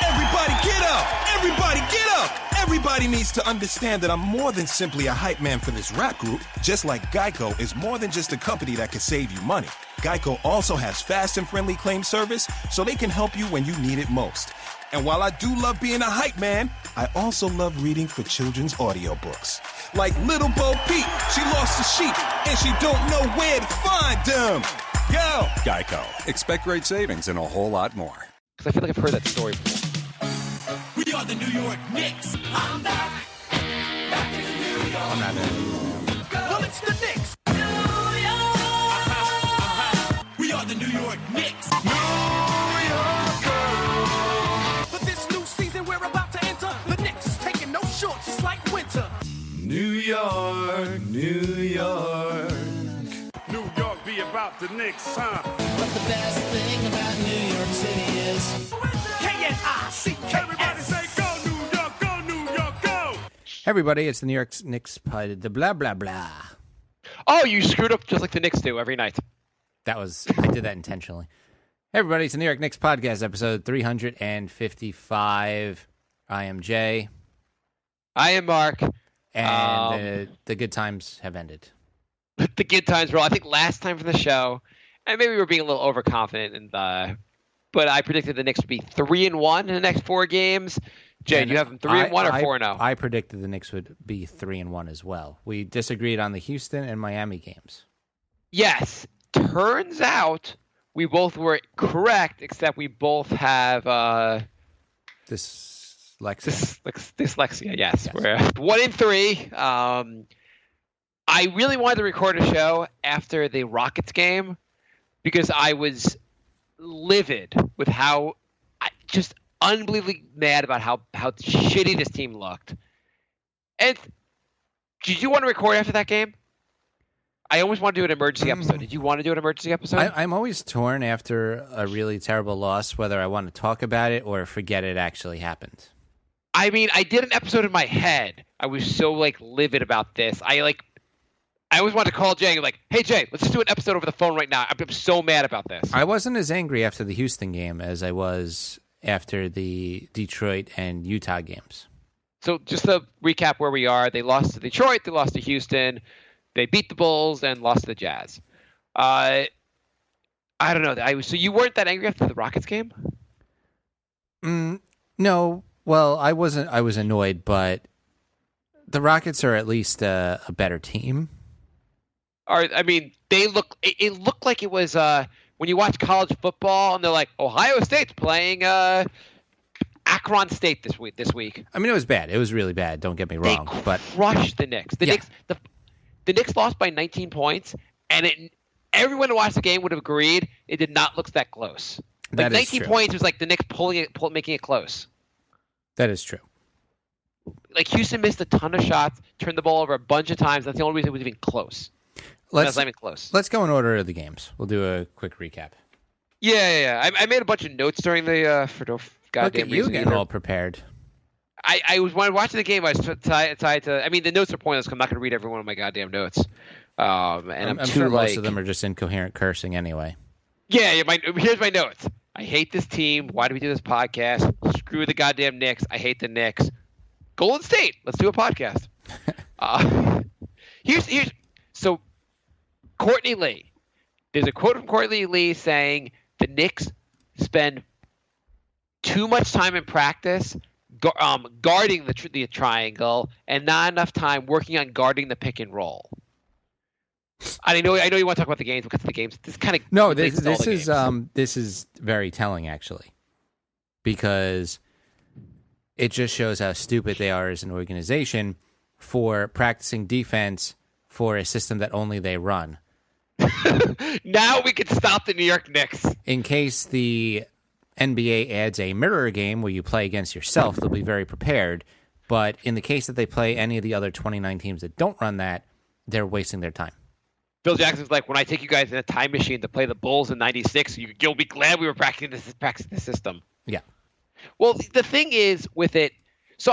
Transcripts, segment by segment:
Everybody get up! Everybody get up! Everybody needs to understand that I'm more than simply a hype man for this rap group, just like Geico is more than just a company that can save you money. Geico also has fast and friendly claim service, so they can help you when you need it most. And while I do love being a hype man, I also love reading for children's audiobooks. Like Little Bo Peep, she lost a sheep, and she don't know where to find them. Go! Geico. Expect great savings and a whole lot more. Because I feel like I've heard that story before. We are the New York Knicks. I'm back. Back in New York. I'm not in. Well, it's the Knicks. New York. We are the New York Knicks. New York. But this new season we're about to enter, the Knicks is taking no shorts, just like winter. New York, New York. New York be about the Knicks, huh? But the best thing about New York City is K-N-I-C-K-S. Everybody say go New York, go New York, go! Hey everybody, it's the New York Knicks pod, the blah blah blah. Oh, you screwed up just like the Knicks do every night. I did that intentionally. Hey everybody, it's the New York Knicks podcast, episode 355. I am Jay. I am Mark. And the good times have ended. The good times roll. I think last time from the show, and maybe we were being a little overconfident, but I predicted the Knicks would be 3-1 in the next 4 games. Jay, do you have them 3-1 or 4-0? I predicted the Knicks would be 3-1 as well. We disagreed on the Houston and Miami games. Yes. Turns out we both were correct, except we both have dyslexia. Yes. We're 1-3. I really wanted to record a show after the Rockets game because I was livid with how just unbelievably mad about how shitty this team looked. And did you want to record after that game? I almost want to do an emergency episode. Did you want to do an emergency episode? I'm always torn after a really terrible loss, whether I want to talk about it or forget it actually happened. I mean, I did an episode in my head. I was so livid about this. I always wanted to call Jay and be like, hey, Jay, let's just do an episode over the phone right now. I'm so mad about this. I wasn't as angry after the Houston game as I was after the Detroit and Utah games. So just to recap where we are, they lost to Detroit, they lost to Houston, they beat the Bulls, and lost to the Jazz. I don't know. So you weren't that angry after the Rockets game? No. Well, I wasn't. I was annoyed, but the Rockets are at least a better team. I mean, they look. It looked like it was when you watch college football, and they're like, Ohio State's playing Akron State this week. I mean, it was bad. It was really bad. Don't get me wrong. They crushed the Knicks. The Knicks lost by 19 points, and everyone who watched the game would have agreed it did not look that close. 19 points was like the Knicks making it close. That is true. Houston missed a ton of shots, turned the ball over a bunch of times. That's the only reason it was even close. That's not even close. Let's go in order of the games. We'll do a quick recap. Yeah. I made a bunch of notes during the for no goddamn reason. You getting all prepared. I was when watching the game. I was tied to. I mean, the notes are pointless. I'm not going to read every one of my goddamn notes. And I'm sure most of them are just incoherent cursing anyway. Yeah. Here's my notes. I hate this team. Why do we do this podcast? Screw the goddamn Knicks. I hate the Knicks. Golden State. Let's do a podcast. So Courtney Lee. There's a quote from Courtney Lee saying the Knicks spend too much time in practice guarding the triangle and not enough time working on guarding the pick and roll. I know you want to talk about the games. We'll get to the games. This kind of this is very telling actually, because it just shows how stupid they are as an organization for practicing defense for a system that only they run. Now we can stop the New York Knicks. In case the NBA adds a mirror game where you play against yourself, they'll be very prepared. But in the case that they play any of the other 29 teams that don't run that, they're wasting their time. Phil Jackson's like, when I take you guys in a time machine to play the Bulls in '96, you'll be glad we were practicing the system. Yeah. Well, the thing is with it, so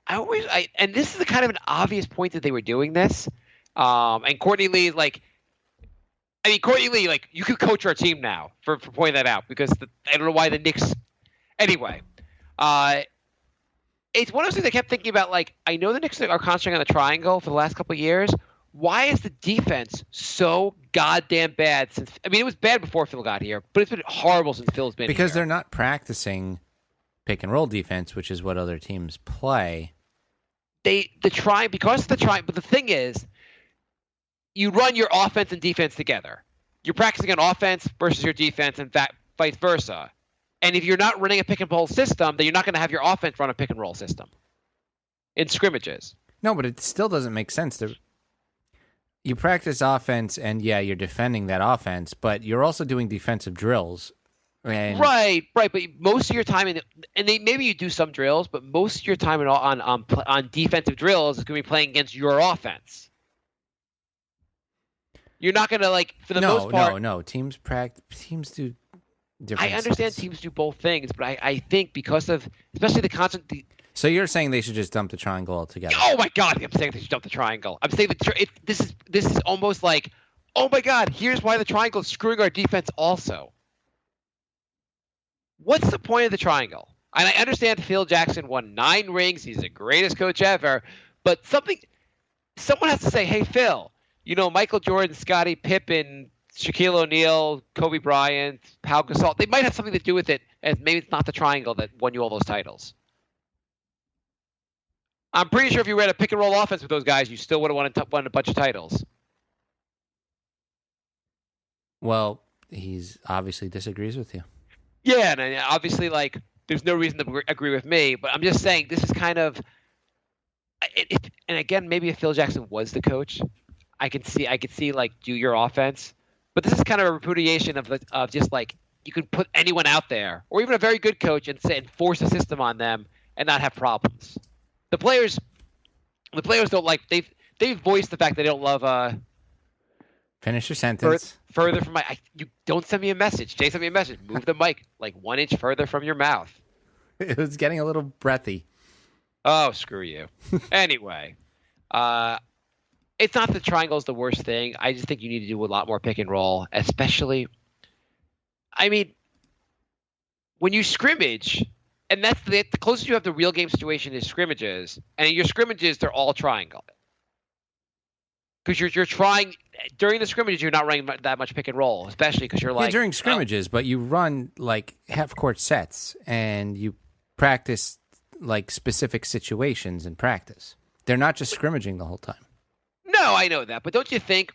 and this is kind of an obvious point that they were doing this. And Courtney Lee is like, you could coach our team now for pointing that out because I don't know why the Knicks. Anyway, It's one of those things I kept thinking about. Like, I know the Knicks are concentrating on the triangle for the last couple of years. Why is the defense so goddamn bad since? I mean, it was bad before Phil got here, but it's been horrible since Phil's been here. Because they're not practicing pick and roll defense, which is what other teams play. But the thing is, you run your offense and defense together. You're practicing an offense versus your defense, and vice versa. And if you're not running a pick and roll system, then you're not going to have your offense run a pick and roll system in scrimmages. No, but it still doesn't make sense. You practice offense, and yeah, you're defending that offense, but you're also doing defensive drills. Right. But most of your time, maybe you do some drills, but most of your time on defensive drills is going to be playing against your offense. You're not going to for the most part. No. Teams do different. I understand teams do both things, but I think because of especially the constant. So you're saying they should just dump the triangle altogether? Oh my God! I'm saying they should dump the triangle. I'm saying this is almost like, oh my God! Here's why the triangle is screwing our defense also. What's the point of the triangle? And I understand Phil Jackson won 9 rings. He's the greatest coach ever. But someone has to say, hey, Phil, Michael Jordan, Scottie Pippen, Shaquille O'Neal, Kobe Bryant, Pau Gasol, they might have something to do with it, and maybe it's not the triangle that won you all those titles. I'm pretty sure if you ran a pick and roll offense with those guys, you still would have won a bunch of titles. Well, he's obviously disagrees with you. Yeah, and obviously, there's no reason to agree with me, but I'm just saying this is kind of and again, maybe if Phil Jackson was the coach, I could see do your offense, but this is kind of a repudiation of just you can put anyone out there, or even a very good coach, and force a system on them and not have problems. The players don't they've voiced the fact they don't love. Finish your sentence. Further from you don't send me a message. Jay sent me a message. Move the mic 1 inch further from your mouth. It was getting a little breathy. Oh, screw you. Anyway, it's not that triangle's the worst thing. I just think you need to do a lot more pick and roll, especially. I mean, when you scrimmage, and that's the closest you have to real game situation is scrimmages, and in your scrimmages they're all triangle. Because you're trying during the scrimmages, you're not running that much pick and roll, especially because you're during scrimmages, but you run half court sets and you practice specific situations in practice. They're not just scrimmaging the whole time. No, I know that, but don't you think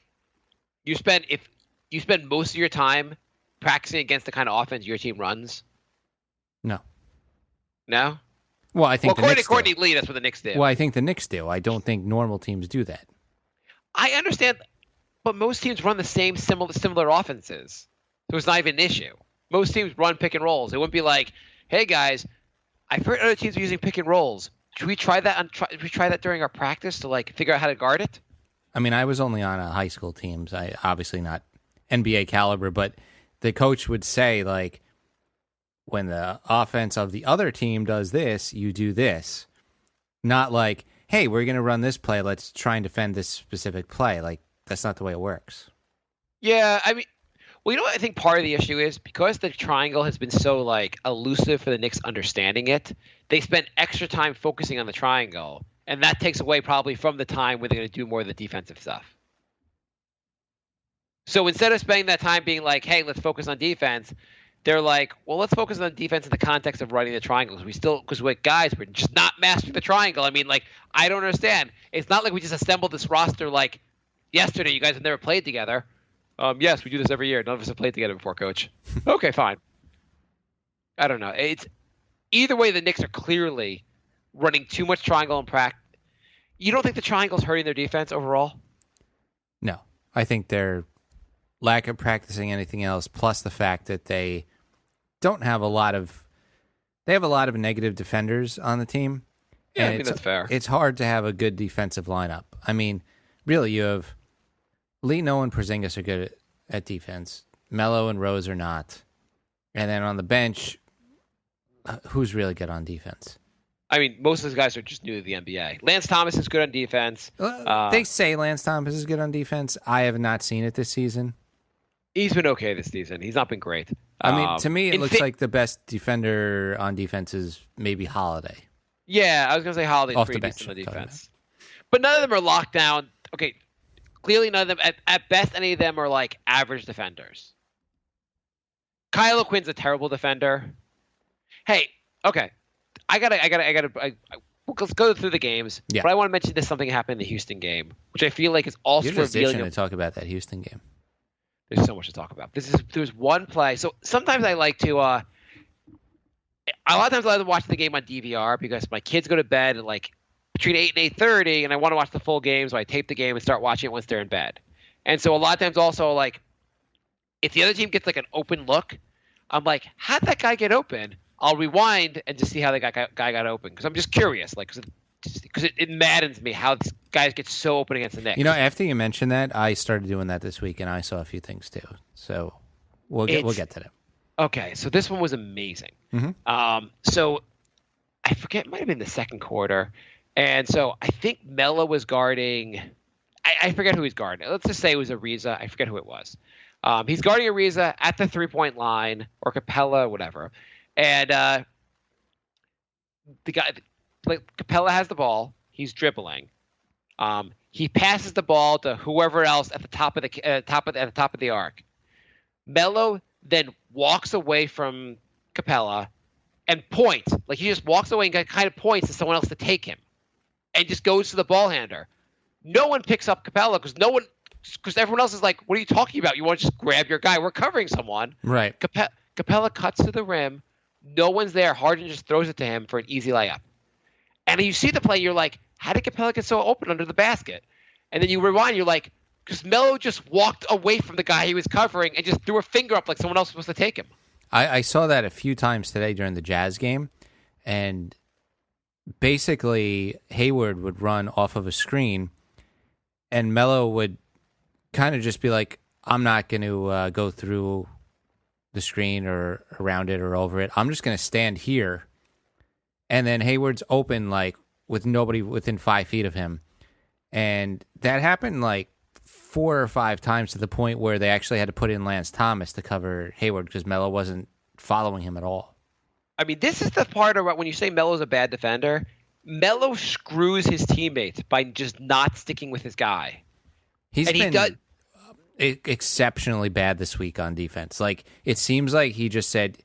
you spend most of your time practicing against the kind of offense your team runs? No. No. Well, I think according to Courtney Lee, that's what the Knicks do. Well, I think the Knicks do. I don't think normal teams do that. I understand, but most teams run the same similar offenses, so it's not even an issue. Most teams run pick and rolls. It wouldn't be like, "Hey guys, I've heard other teams are using pick and rolls. Should we try that? Should we try that during our practice to figure out how to guard it?" I mean, I was only on a high school team, so obviously not NBA caliber, but the coach would say when the offense of the other team does this, you do this, not hey, we're going to run this play. Let's try and defend this specific play. That's not the way it works. Yeah, I mean, well, what I think part of the issue is because the triangle has been so elusive for the Knicks understanding it. They spent extra time focusing on the triangle, and that takes away probably from the time where they're going to do more of the defensive stuff. So instead of spending that time being hey, let's focus on defense, they're well, let's focus on defense in the context of running the triangles. Because we're just not mastering the triangle. I mean, I don't understand. It's not like we just assembled this roster yesterday. You guys have never played together. Yes, we do this every year. None of us have played together before, Coach. Okay, fine. I don't know. It's either way. The Knicks are clearly running too much triangle in practice. You don't think the triangle's hurting their defense overall? No, I think their lack of practicing anything else, plus the fact that they don't have they have a lot of negative defenders on the team. Yeah, I think that's fair. It's hard to have a good defensive lineup. I mean, really, you have Lino and Porzingis are good at defense. Melo and Rose are not. And then on the bench, who's really good on defense? I mean, most of those guys are just new to the NBA. Lance Thomas is good on defense. They say Lance Thomas is good on defense. I have not seen it this season. He's been okay this season. He's not been great. I mean, to me, it looks like the best defender on defense is maybe Holiday. Yeah, I was going to say Holiday's Off pretty the decent on bench, defense. But none of them are locked down. Okay, clearly none of them. At best, any of them are like average defenders. Kyle Quinn's a terrible defender. Hey, okay. Let's go through the games. Yeah. But I want to mention this something happened in the Houston game, which I feel like is also You're just revealing. itching to talk about that Houston game. There's so much to talk about. There's one play. So sometimes I like to. A lot of times I like to watch the game on DVR because my kids go to bed at like between 8 and 8:30, and I want to watch the full game, so I tape the game and start watching it once they're in bed. And so a lot of times also like, if the other team gets like an open look, I'm like, how'd that guy get open? I'll rewind and just see how the guy got open because I'm just curious, like because it maddens me how these guys get so open against the Knicks. You know, after you mentioned that, I started doing that this week, and I saw a few things too. So we'll get to them. Okay, so this one was amazing. Mm-hmm. So I forget, it might have been the second quarter, and so I think Melo was guarding. I forget who he's guarding. Let's just say it was Ariza. I forget who it was. He's guarding Ariza at the 3-point line or Capella, whatever. And the guy, like Capella, has the ball. He's dribbling. He passes the ball to whoever else at the top of the arc. Melo then walks away from Capella and points. Like he just walks away and kind of points to someone else to take him, and just goes to the ball handler. No one picks up Capella because everyone else is like, "What are you talking about? You want to just grab your guy? We're covering someone." Right. Capella cuts to the rim. No one's there. Harden just throws it to him for an easy layup. And you see the play, you're like, how did Capella get so open under the basket? And then you rewind, you're like, because Melo just walked away from the guy he was covering and just threw a finger up like someone else was supposed to take him. I saw that a few times today during the Jazz game, and basically Hayward would run off of a screen, and Melo would kind of just be like, I'm not going to go through the screen or around it or over it. I'm just going to stand here. And then Hayward's open, like, with nobody within 5 feet of him. And that happened, like, 4 or 5 times to the point where they actually had to put in Lance Thomas to cover Hayward because Melo wasn't following him at all. I mean, this is the part of when you say Melo's a bad defender, Melo screws his teammates by just not sticking with his guy. He does exceptionally bad this week on defense. Like, it seems like he just said,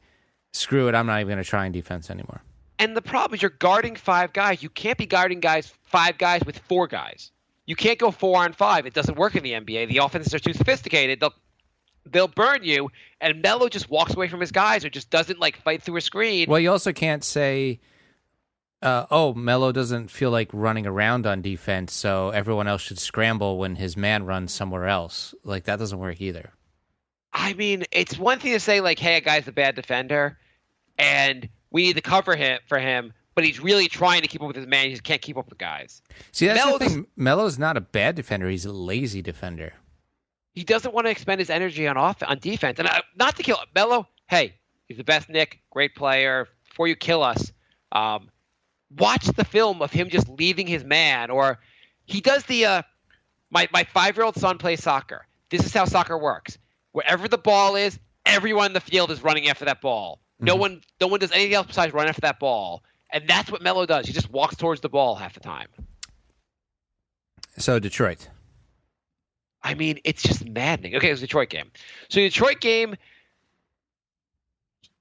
screw it, I'm not even going to try in defense anymore. And the problem is you're guarding 5 guys. You can't be guarding 5 guys with 4 guys. You can't go 4 on 5. It doesn't work in the NBA. The offenses are too sophisticated. They'll burn you. And Melo just walks away from his guys or just doesn't like fight through a screen. Well, you also can't say, Melo doesn't feel like running around on defense, so everyone else should scramble when his man runs somewhere else. Like, that doesn't work either. I mean, it's one thing to say, like, hey, a guy's a bad defender, and we need to cover him for him, but he's really trying to keep up with his man. He just can't keep up with guys. See, that's the thing. Melo's not a bad defender. He's a lazy defender. He doesn't want to expend his energy on defense. And not to kill Melo, hey, he's the best Knick, great player. Before you kill us, watch the film of him just leaving his man, or he does the my 5-year-old son plays soccer. This is how soccer works. Wherever the ball is, everyone in the field is running after that ball. No one does anything else besides run after that ball. And that's what Melo does. He just walks towards the ball half the time. So Detroit. I mean, it's just maddening. Okay, it was the Detroit game. So the Detroit game,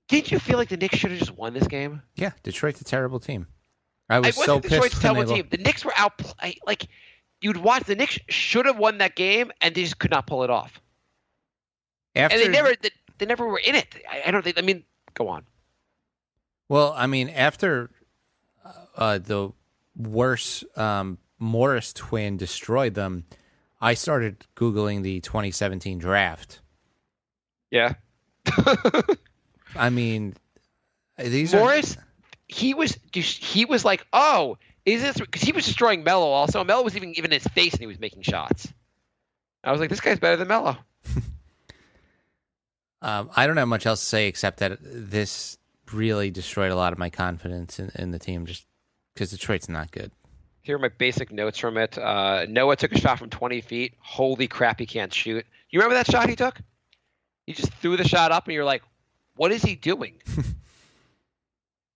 didn't you feel like the Knicks should have just won this game? Yeah, Detroit's a terrible team. I was so so pissed. Detroit's a terrible team. The Knicks were outplayed. Like, you'd watch, the Knicks should have won that game, and they just could not pull it off. And they never were in it. I don't think. I mean, go on. Well, I mean, after the worst Morris twin destroyed them, I started Googling the 2017 draft. Yeah. I mean, these Morris, he was like, oh, is this because he was destroying Melo also? Melo was even giving his face and he was making shots. I was like, this guy's better than Melo. I don't have much else to say except that this really destroyed a lot of my confidence in the team just because Detroit's not good. Here are my basic notes from it. Noah took a shot from 20 feet. Holy crap, he can't shoot. You remember that shot he took? He just threw the shot up, and you're like, what is he doing?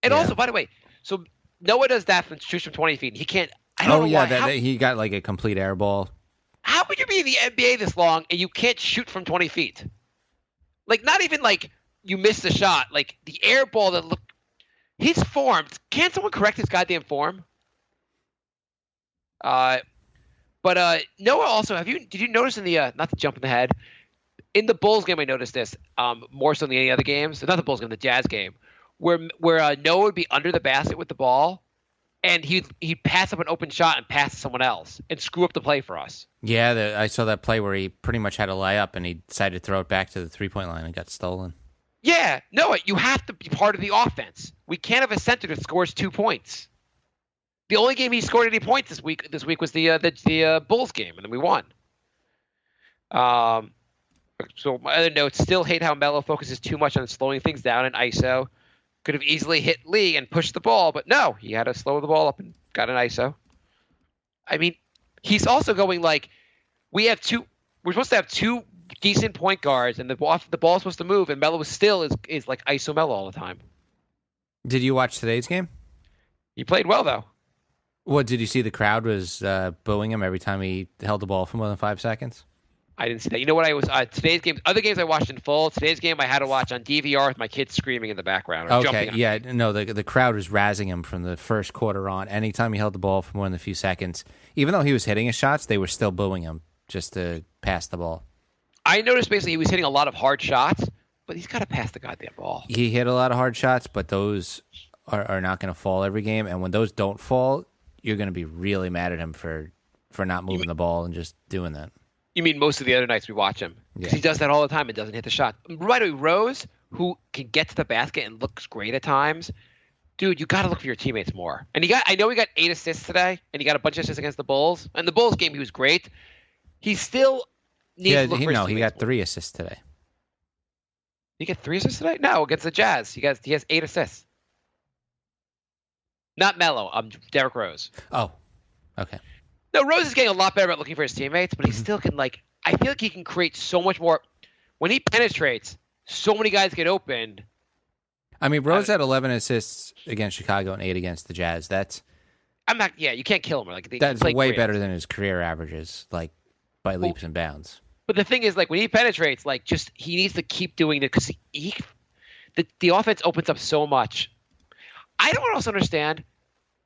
And Yeah. also, by the way, so Noah does that from shoots from 20 feet. He can't. I don't know why. He got like a complete air ball. How would you be in the NBA this long and you can't shoot from 20 feet? Like, not even like you missed the shot. Like, the air ball that looked. His form. Can't someone correct his goddamn form? But Noah also, did you notice in the, not to jump in the head, in the Bulls game I noticed this, more so than any other games, not the Bulls game, the Jazz game, where Noah would be under the basket with the ball, and he'd pass up an open shot and pass to someone else and screw up the play for us. Yeah, I saw that play where he pretty much had a layup and he decided to throw it back to the 3-point line and got stolen. Yeah, Noah, you have to be part of the offense. We can't have a center that scores 2 points. The only game he scored any points this week was the Bulls game, and then we won. So my other notes, still hate how Melo focuses too much on slowing things down in ISO. Could have easily hit Lee and pushed the ball, but no, he had to slow the ball up and got an ISO. I mean, he's also going like, we're supposed to have 2 decent point guards, and the ball's supposed to move, and Melo still is like ISO Melo all the time. Did you watch today's game? He played well, though. What, did you see the crowd was booing him every time he held the ball for more than 5 seconds? I didn't see that. You know what? Today's game, other games I watched in full. Today's game I had to watch on DVR with my kids screaming in the background. Or Okay, jumping yeah, no, the crowd was razzing him from the first quarter on. Anytime he held the ball for more than a few seconds, even though he was hitting his shots, they were still booing him just to pass the ball. I noticed basically he was hitting a lot of hard shots, but he's got to pass the goddamn ball. He hit a lot of hard shots, but those are not going to fall every game. And when those don't fall, you're going to be really mad at him for not moving the ball and just doing that. You mean most of the other nights we watch him? Because he does that all the time and doesn't hit the shot. Right away, Rose, who can get to the basket and looks great at times, dude, you got to look for your teammates more. And I know he got 8 assists today, and he got a bunch of assists against the Bulls. And the Bulls game, he was great. He still needs to look for his teammates he got more. 3 assists today. He get 3 assists today? No, against the Jazz. He has 8 assists. Not Melo. Derrick Rose. Oh, okay. No, Rose is getting a lot better at looking for his teammates, but he still can, I feel like he can create so much more. When he penetrates, so many guys get open. I mean, Rose had 11 assists against Chicago and 8 against the Jazz. You can't kill him. That's way better than his career averages, by leaps and bounds. But the thing is, when he penetrates, he needs to keep doing it because the offense opens up so much. I don't also understand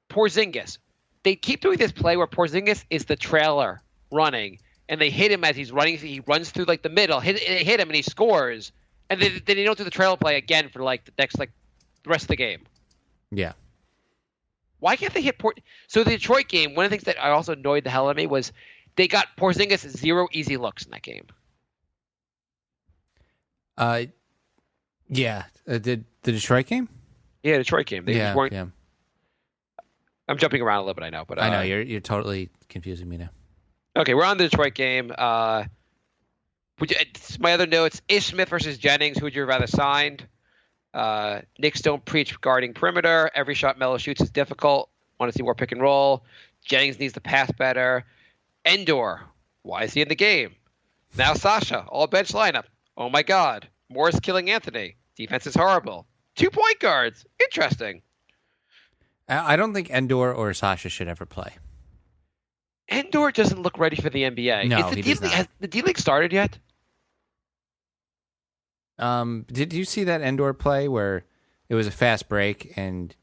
Porzingis. They keep doing this play where Porzingis is the trailer running, and they hit him as he's running. He runs through the middle, hit him, and he scores. And then they don't do the trailer play again for the next the rest of the game. Yeah. Why can't they hit So the Detroit game, one of the things that I also annoyed the hell out of me was they got Porzingis 0 easy looks in that game. Yeah. The Detroit game? Yeah, Detroit game. They just weren't. Yeah. I'm jumping around a little bit, I know, but I know you're totally confusing me now. Okay, we're on the Detroit game. My other notes: Ish Smith versus Jennings. Who would you rather signed? Knicks don't preach guarding perimeter. Every shot Melo shoots is difficult. Want to see more pick and roll. Jennings needs to pass better. Endor, why is he in the game? Now Sasha, all bench lineup. Oh my God, Morris killing Anthony. Defense is horrible. 2 point guards. Interesting. I don't think Endor or Sasha should ever play. Endor doesn't look ready for the NBA. No, he does not. Has the D-League started yet? Did you see that Endor play where it was a fast break and...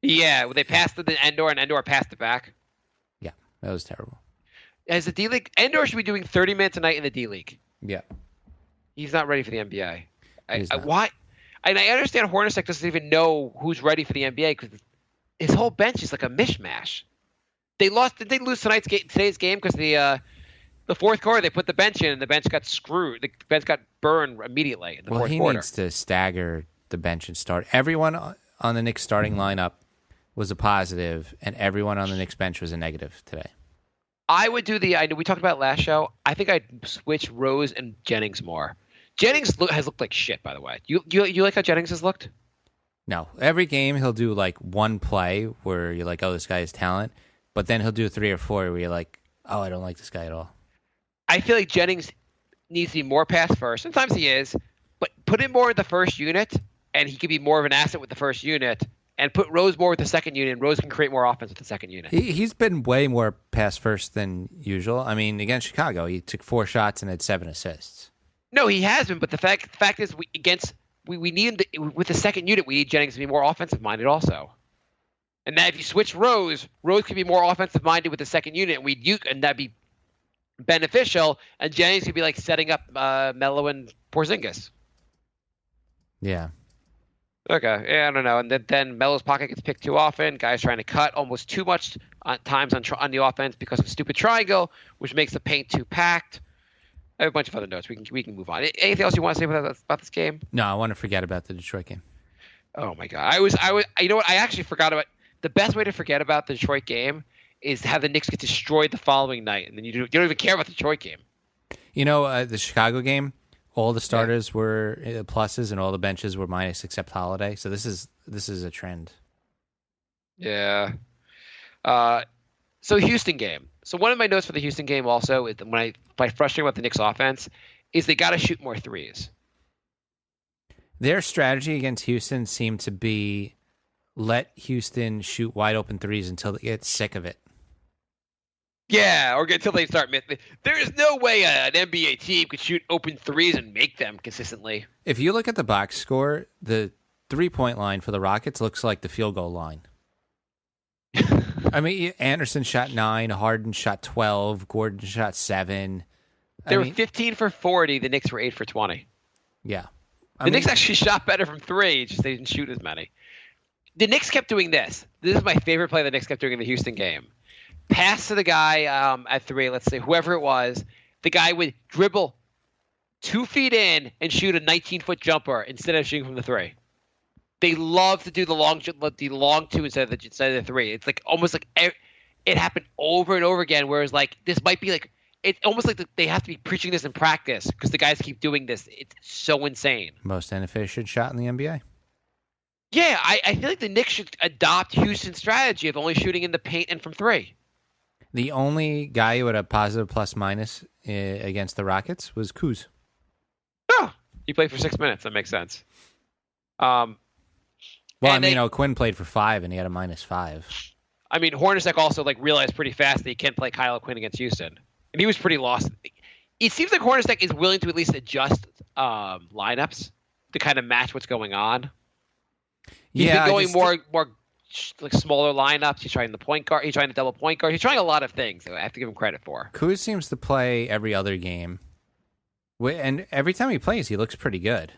Yeah, they passed it to Endor and Endor passed it back. Yeah, that was terrible. As the D-League, Endor should be doing 30 minutes a night in the D-League. Yeah. He's not ready for the NBA. Not. Why? And I understand Hornacek doesn't even know who's ready for the NBA because his whole bench is like a mishmash. Did they lose today's game because the fourth quarter they put the bench in and the bench got screwed. The bench got burned immediately in the fourth quarter. Well, he needs to stagger the bench and start. Everyone on the Knicks starting lineup was a positive, and everyone on the Knicks bench was a negative today. I would do I know we talked about it last show. I think I'd switch Rose and Jennings more. Jennings has looked like shit, by the way. You like how Jennings has looked? No. Every game he'll do one play where you're like, oh, this guy has talent. But then he'll do 3 or 4 where you're like, oh, I don't like this guy at all. I feel like Jennings needs to be more pass first. Sometimes he is. but put him more in the first unit, and he could be more of an asset with the first unit. And put Rose more with the second unit, and Rose can create more offense with the second unit. He's been way more pass first than usual. I mean, against Chicago, he took 4 shots and had 7 assists. No, he has been, but the fact is, we need with the second unit, we need Jennings to be more offensive minded also. And that if you switch Rose could be more offensive minded with the second unit, and that'd be beneficial. And Jennings could be like setting up Melo and Porzingis. Yeah. Okay, yeah, I don't know. And then Melo's pocket gets picked too often. Guys trying to cut almost too much times on the offense because of stupid triangle, which makes the paint too packed. I have a bunch of other notes. We can move on. Anything else you want to say about this game? No, I want to forget about the Detroit game. Oh my god, I was. You know what? I actually forgot about the best way to forget about the Detroit game is to have the Knicks get destroyed the following night, and then you don't even care about the Detroit game. You know, the Chicago game. All the starters were pluses, and all the benches were minus, except Holiday. So this is a trend. Yeah. So Houston game. So one of my notes for the Houston game also is by frustrating about the Knicks offense is they got to shoot more threes. Their strategy against Houston seemed to be let Houston shoot wide open threes until they get sick of it. Yeah, or until they start missing. There is no way an NBA team could shoot open threes and make them consistently. If you look at the box score, the 3-point line for the Rockets looks like the field goal line. I mean, Anderson shot 9, Harden shot 12, Gordon shot 7. They were 15 for 40. The Knicks were 8 for 20. Yeah. The Knicks actually shot better from 3, just they didn't shoot as many. The Knicks kept doing this. This is my favorite play the Knicks kept doing in the Houston game. Pass to the guy at 3, let's say, whoever it was. The guy would dribble 2 feet in and shoot a 19-foot jumper instead of shooting from the 3. They love to do the long 2 instead of the 3. It's like almost like it happened over and over again, whereas like this might be like it's almost like they have to be preaching this in practice because the guys keep doing this. It's so insane. Most inefficient shot in the NBA. Yeah, I feel like the Knicks should adopt Houston's strategy of only shooting in the paint and from 3. The only guy who had a positive plus-minus against the Rockets was Kuz. Oh, he played for 6 minutes. That makes sense. Well, I mean, Quinn played for 5, and he had a -5. I mean, Hornacek also like realized pretty fast that he can't play Kyle Quinn against Houston, and he was pretty lost. It seems like Hornacek is willing to at least adjust lineups to kind of match what's going on. He's been going more like smaller lineups. He's trying the point guard. He's trying the double point guard. He's trying a lot of things that I have to give him credit for. Kuz seems to play every other game, and every time he plays, he looks pretty good.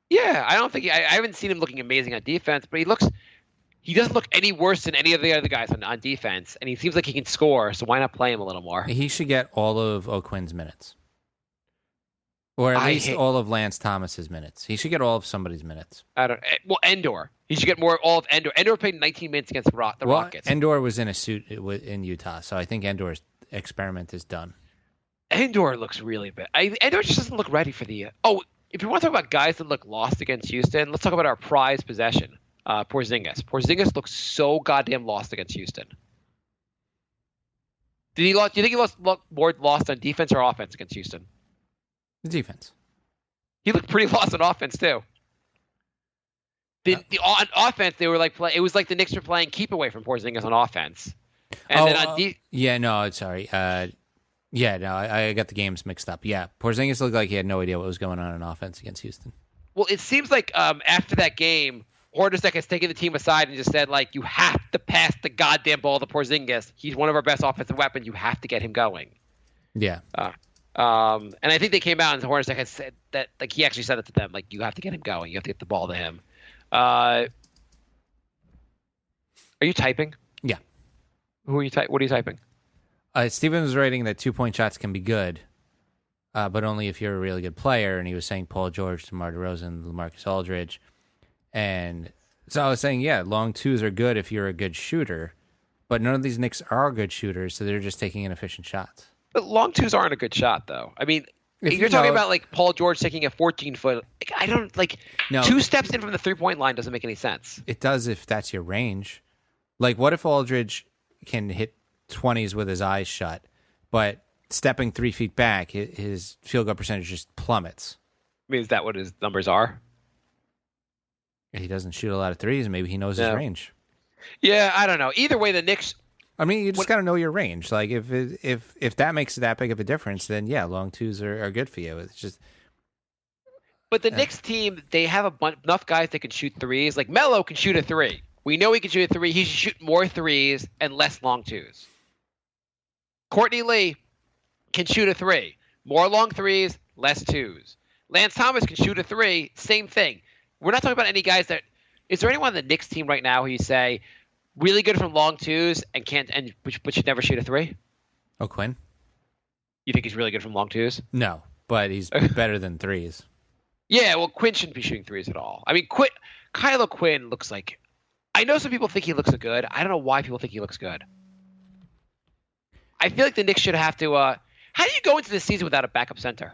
Yeah, I don't think I haven't seen him looking amazing on defense, but he doesn't look any worse than any of the other guys on defense, and he seems like he can score. So why not play him a little more? He should get all of O'Quinn's minutes, or at least all of Lance Thomas's minutes. He should get all of somebody's minutes. Endor. He should get all of Endor. Endor played 19 minutes against the Rockets. Endor was in a suit in Utah, so I think Endor's experiment is done. Endor looks really bad. Endor just doesn't look ready for the. If you want to talk about guys that look lost against Houston, let's talk about our prized possession, Porzingis. Porzingis looks so goddamn lost against Houston. Do you think he lost more lost on defense or offense against Houston? The defense. He looked pretty lost on offense too. On offense, they were like it was like the Knicks were playing keep away from Porzingis on offense. And then on sorry. I got the games mixed up. Yeah, Porzingis looked like he had no idea what was going on in offense against Houston. Well, it seems like after that game, Hornacek has taken the team aside and just said, like, you have to pass the goddamn ball to Porzingis. He's one of our best offensive weapons. You have to get him going. Yeah. And I think they came out and Hornacek had said that, like, he actually said it to them, like, you have to get him going. You have to get the ball to him. Are you typing? Yeah. What are you typing? Steven was writing that 2-point shots can be good, but only if you're a really good player. And he was saying Paul George, DeMar DeRozan, LaMarcus Aldridge. And so I was saying, yeah, long twos are good if you're a good shooter, but none of these Knicks are good shooters, so they're just taking inefficient shots. But long twos aren't a good shot, though. I mean, if you're talking about like Paul George taking a 14-foot, I don't like 2 steps in from the 3-point line doesn't make any sense. It does if that's your range. Like, what if Aldridge can hit 20s with his eyes shut, but stepping 3 feet back, his field goal percentage just plummets? mean, is that what his numbers are? He doesn't shoot a lot of threes. Maybe he knows his No. range. Yeah, I don't know. Either way, the Knicks. I mean, you just got to know your range. Like if that makes that big of a difference, then yeah, long twos are good for you. It's just. But the Knicks team, they have enough guys that can shoot threes. Like Melo can shoot a three. We know he can shoot a three. He should shoot more threes and less long twos. Courtney Lee can shoot a three. More long threes, less twos. Lance Thomas can shoot a three. Same thing. We're not talking about any guys that. Is there anyone on the Knicks team right now who you say really good from long twos but should never shoot a three? Oh, Quinn? You think he's really good from long twos? No, but he's better than threes. Yeah, well, Quinn shouldn't be shooting threes at all. I mean, Kylo Quinn looks like. I know some people think he looks good. I don't know why people think he looks good. I feel like the Knicks should have to. How do you go into the season without a backup center?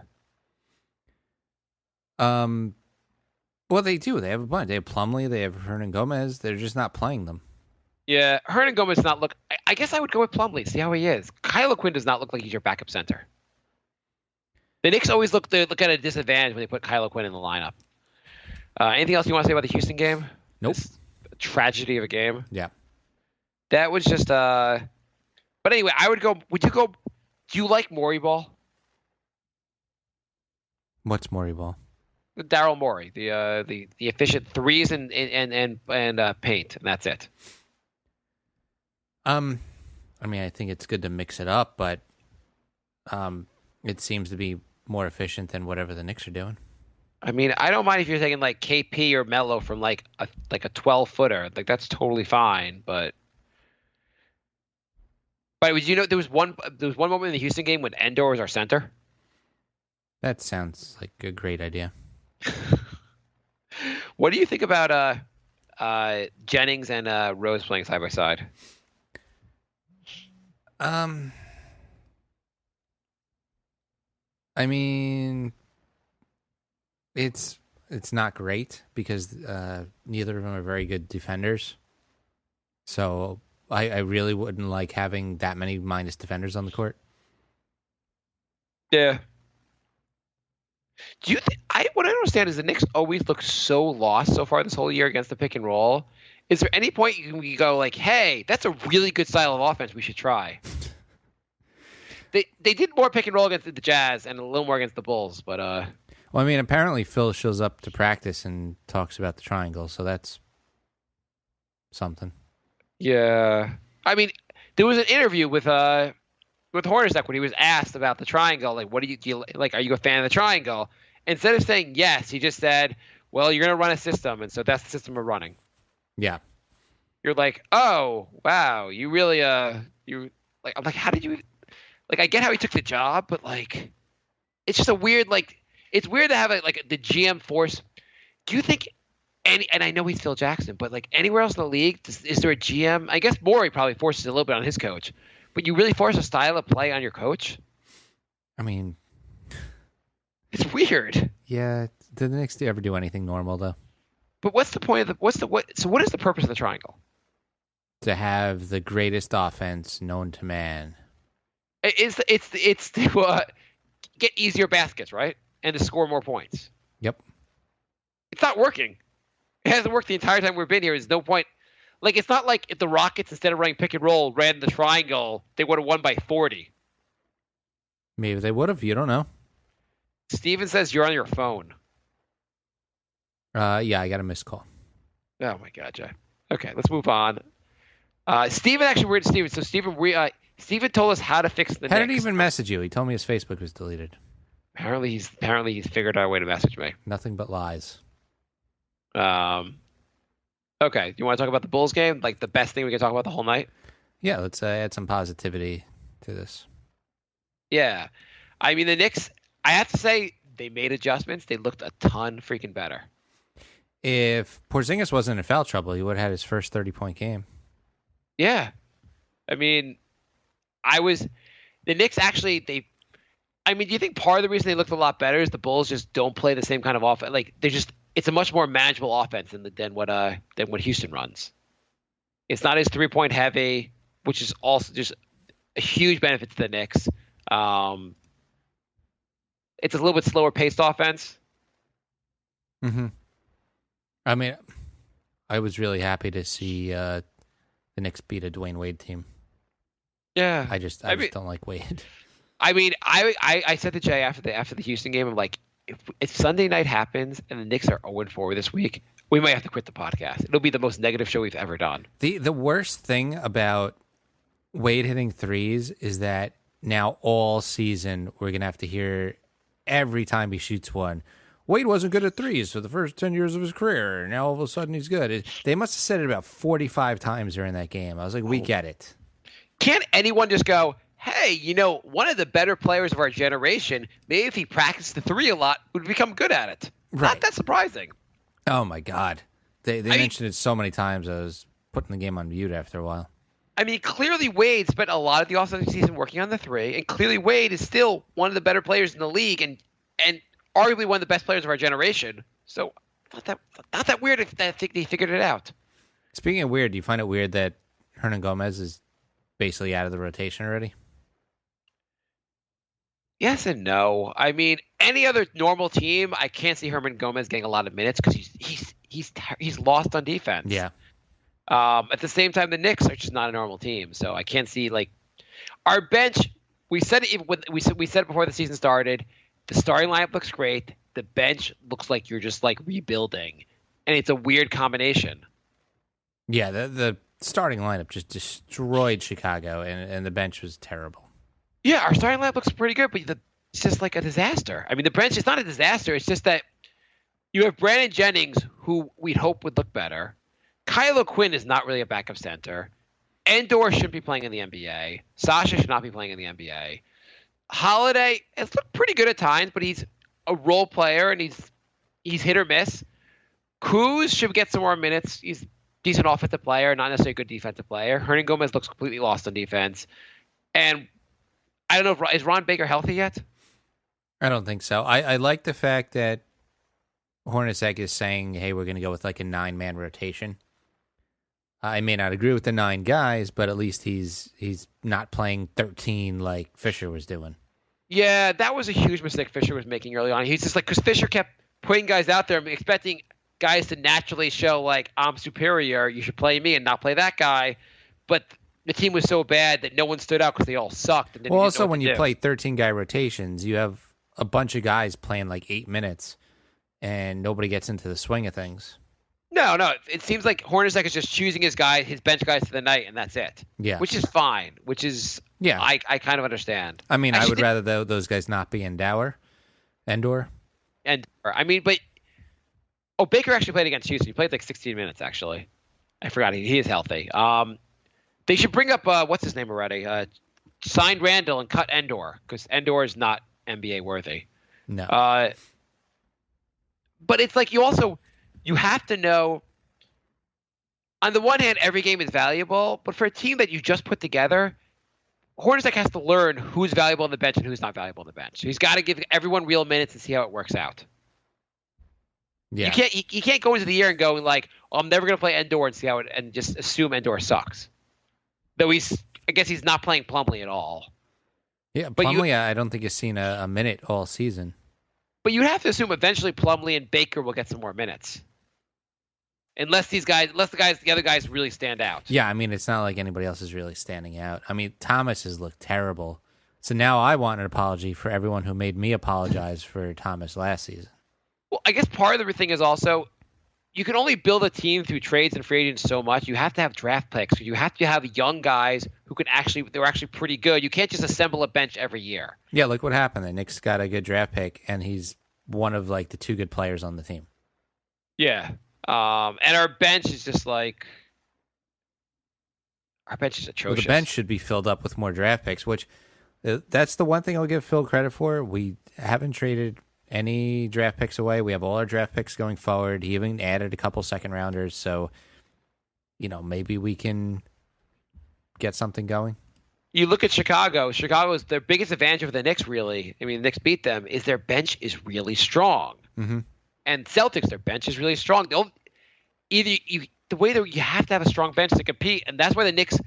Well, they do. They have a bunch. They have Plumlee. They have Hernan Gomez. They're just not playing them. Yeah, Hernan Gomez does not look. I guess I would go with Plumlee. See how he is. Kylo Quinn does not look like he's your backup center. The Knicks always look at a disadvantage when they put Kylo Quinn in the lineup. Anything else you want to say about the Houston game? Nope. This tragedy of a game. Yeah. That was just. But anyway, I would go. Would you go? Do you like Morey ball? What's Morey ball? Daryl Morey, the efficient threes and paint, and that's it. I mean, I think it's good to mix it up, but it seems to be more efficient than whatever the Knicks are doing. I mean, I don't mind if you're taking like KP or Melo from like a 12-footer. Like that's totally fine, but would you know there was one moment in the Houston game when Endor was our center? That sounds like a great idea. What do you think about Jennings and Rose playing side by side? I mean, it's not great because neither of them are very good defenders. So I really wouldn't like having that many minus defenders on the court. Yeah. Do you think what I don't understand is the Knicks always look so lost so far this whole year against the pick and roll. Is there any point you can go like, hey, that's a really good style of offense we should try? They did more pick and roll against the Jazz and a little more against the Bulls, but Well, I mean, apparently Phil shows up to practice and talks about the triangle, so that's something. yeah. I mean, there was an interview with Hornacek when he was asked about the triangle, like, what do you like? Are you a fan of the triangle? Instead of saying yes, he just said, "Well, you're going to run a system, and so that's the system we're running." Yeah. You're like, "Oh, wow, you really you like." I'm like, "How did you like?" I get how he took the job, but like, it's just a weird like. It's weird to have like the GM force. Do you think and I know he's Phil Jackson, but like anywhere else in the league, is there a GM? I guess Morey probably forces a little bit on his coach. But you really force a style of play on your coach? I mean, it's weird. Yeah, did the Knicks ever do anything normal though? But what's the point of So what is the purpose of the triangle? To have the greatest offense known to man. It's to get easier baskets, right? And to score more points. Yep. It's not working. It hasn't worked the entire time we've been here. There's no point. Like, it's not like if the Rockets, instead of running pick and roll, ran the triangle, they would have won by 40. Maybe they would have. You don't know. Steven says you're on your phone. Yeah, I got a missed call. Oh, my God, Jay. Okay, let's move on. Steven, actually, we're to Steven. So, Steven told us how to fix the How Knicks. did he even message you? He told me his Facebook was deleted. Apparently he's figured out a way to message me. Nothing but lies. Okay, do you want to talk about the Bulls game? Like the best thing we can talk about the whole night? Yeah, let's add some positivity to this. Yeah. I mean, the Knicks, I have to say, they made adjustments. They looked a ton freaking better. If Porzingis wasn't in foul trouble, he would have had his first 30-point game. Yeah. I mean, the Knicks actually, do you think part of the reason they looked a lot better is the Bulls just don't play the same kind of offense? Like, it's a much more manageable offense than what Houston runs. It's not as 3-point heavy, which is also just a huge benefit to the Knicks. It's a little bit slower paced offense. Mm-hmm. I mean, I was really happy to see the Knicks beat a Dwayne Wade team. Yeah. I just don't like Wade. I mean, I said to Jay after the Houston game, I'm like, if Sunday night happens and the Knicks are 0-4 this week, we might have to quit the podcast. It'll be the most negative show we've ever done. The worst thing about Wade hitting threes is that now all season we're going to have to hear every time he shoots one, Wade wasn't good at threes for the first 10 years of his career. Now all of a sudden he's good. They must have said it about 45 times during that game. I was like, we get it. Can't anyone just go, hey, one of the better players of our generation, maybe if he practiced the three a lot, would become good at it. Right. Not that surprising. Oh, my God. They mentioned it so many times I was putting the game on mute after a while. I mean, clearly Wade spent a lot of the offseason season working on the three, and clearly Wade is still one of the better players in the league and arguably one of the best players of our generation. So not that weird if they figured it out. Speaking of weird, do you find it weird that Hernan Gomez is basically out of the rotation already? Yes and no. I mean, any other normal team, I can't see Hernan Gomez getting a lot of minutes because he's lost on defense. Yeah. At the same time, the Knicks are just not a normal team, so I can't see our bench. We said it we said it before the season started. The starting lineup looks great. The bench looks like you're just rebuilding, and it's a weird combination. Yeah, the starting lineup just destroyed Chicago, and the bench was terrible. Yeah, our starting lineup looks pretty good, but it's just like a disaster. I mean, the bench is not a disaster. It's just that you have Brandon Jennings, who we'd hope would look better. Kylo Quinn is not really a backup center. Endor shouldn't be playing in the NBA. Sasha should not be playing in the NBA. Holiday has looked pretty good at times, but he's a role player and he's hit or miss. Kuz should get some more minutes. He's a decent offensive player, not necessarily a good defensive player. Hernan Gomez looks completely lost on defense. And I don't know, is Ron Baker healthy yet? I don't think so. I like the fact that Hornacek is saying, hey, we're going to go with a 9-man rotation. I may not agree with the 9 guys, but at least he's not playing 13 like Fisher was doing. Yeah, that was a huge mistake Fisher was making early on. He's just because Fisher kept putting guys out there, expecting guys to naturally show I'm superior, you should play me and not play that guy. But the team was so bad that no one stood out because they all sucked. And also, when you play 13-guy rotations, you have a bunch of guys playing 8 minutes, and nobody gets into the swing of things. No. It seems like Hornacek is just choosing his bench guys for the night, and that's it. Yeah. Which is fine. Yeah. I kind of understand. I mean, I would rather those guys not be Endor. I mean, but Baker actually played against Houston. He played 16 minutes, actually. I forgot. He is healthy. They should bring up, what's his name already? Signed Randall and cut Endor, because Endor is not NBA worthy. No. But it's you have to know, on the one hand, every game is valuable, but for a team that you just put together, Hornacek has to learn who's valuable on the bench and who's not valuable on the bench. So he's got to give everyone real minutes and see how it works out. Yeah. You can't go into the year and go I'm never going to play Endor and see how and just assume Endor sucks. Though I guess he's not playing Plumlee at all. Yeah, Plumlee, I don't think he's seen a minute all season. But you have to assume eventually Plumlee and Baker will get some more minutes. Unless the other guys really stand out. Yeah, I mean, it's not like anybody else is really standing out. I mean, Thomas has looked terrible. So now I want an apology for everyone who made me apologize for Thomas last season. Well, I guess part of the thing is also you can only build a team through trades and free agents so much. You have to have draft picks. You have to have young guys who they're actually pretty good. You can't just assemble a bench every year. Yeah, look what happened. The Knicks got a good draft pick, and he's one of the 2 good players on the team. Yeah. And our bench is just our bench is atrocious. Well, the bench should be filled up with more draft picks, which that's the one thing I'll give Phil credit for. We haven't traded any draft picks away. We have all our draft picks going forward. He even added a couple second-rounders, so maybe we can get something going. You look at Chicago. Chicago's their biggest advantage over the Knicks, really. I mean, the Knicks beat them, is their bench is really strong. Mm-hmm. And Celtics, their bench is really strong. The way that you have to have a strong bench to compete, and that's why the Knicks,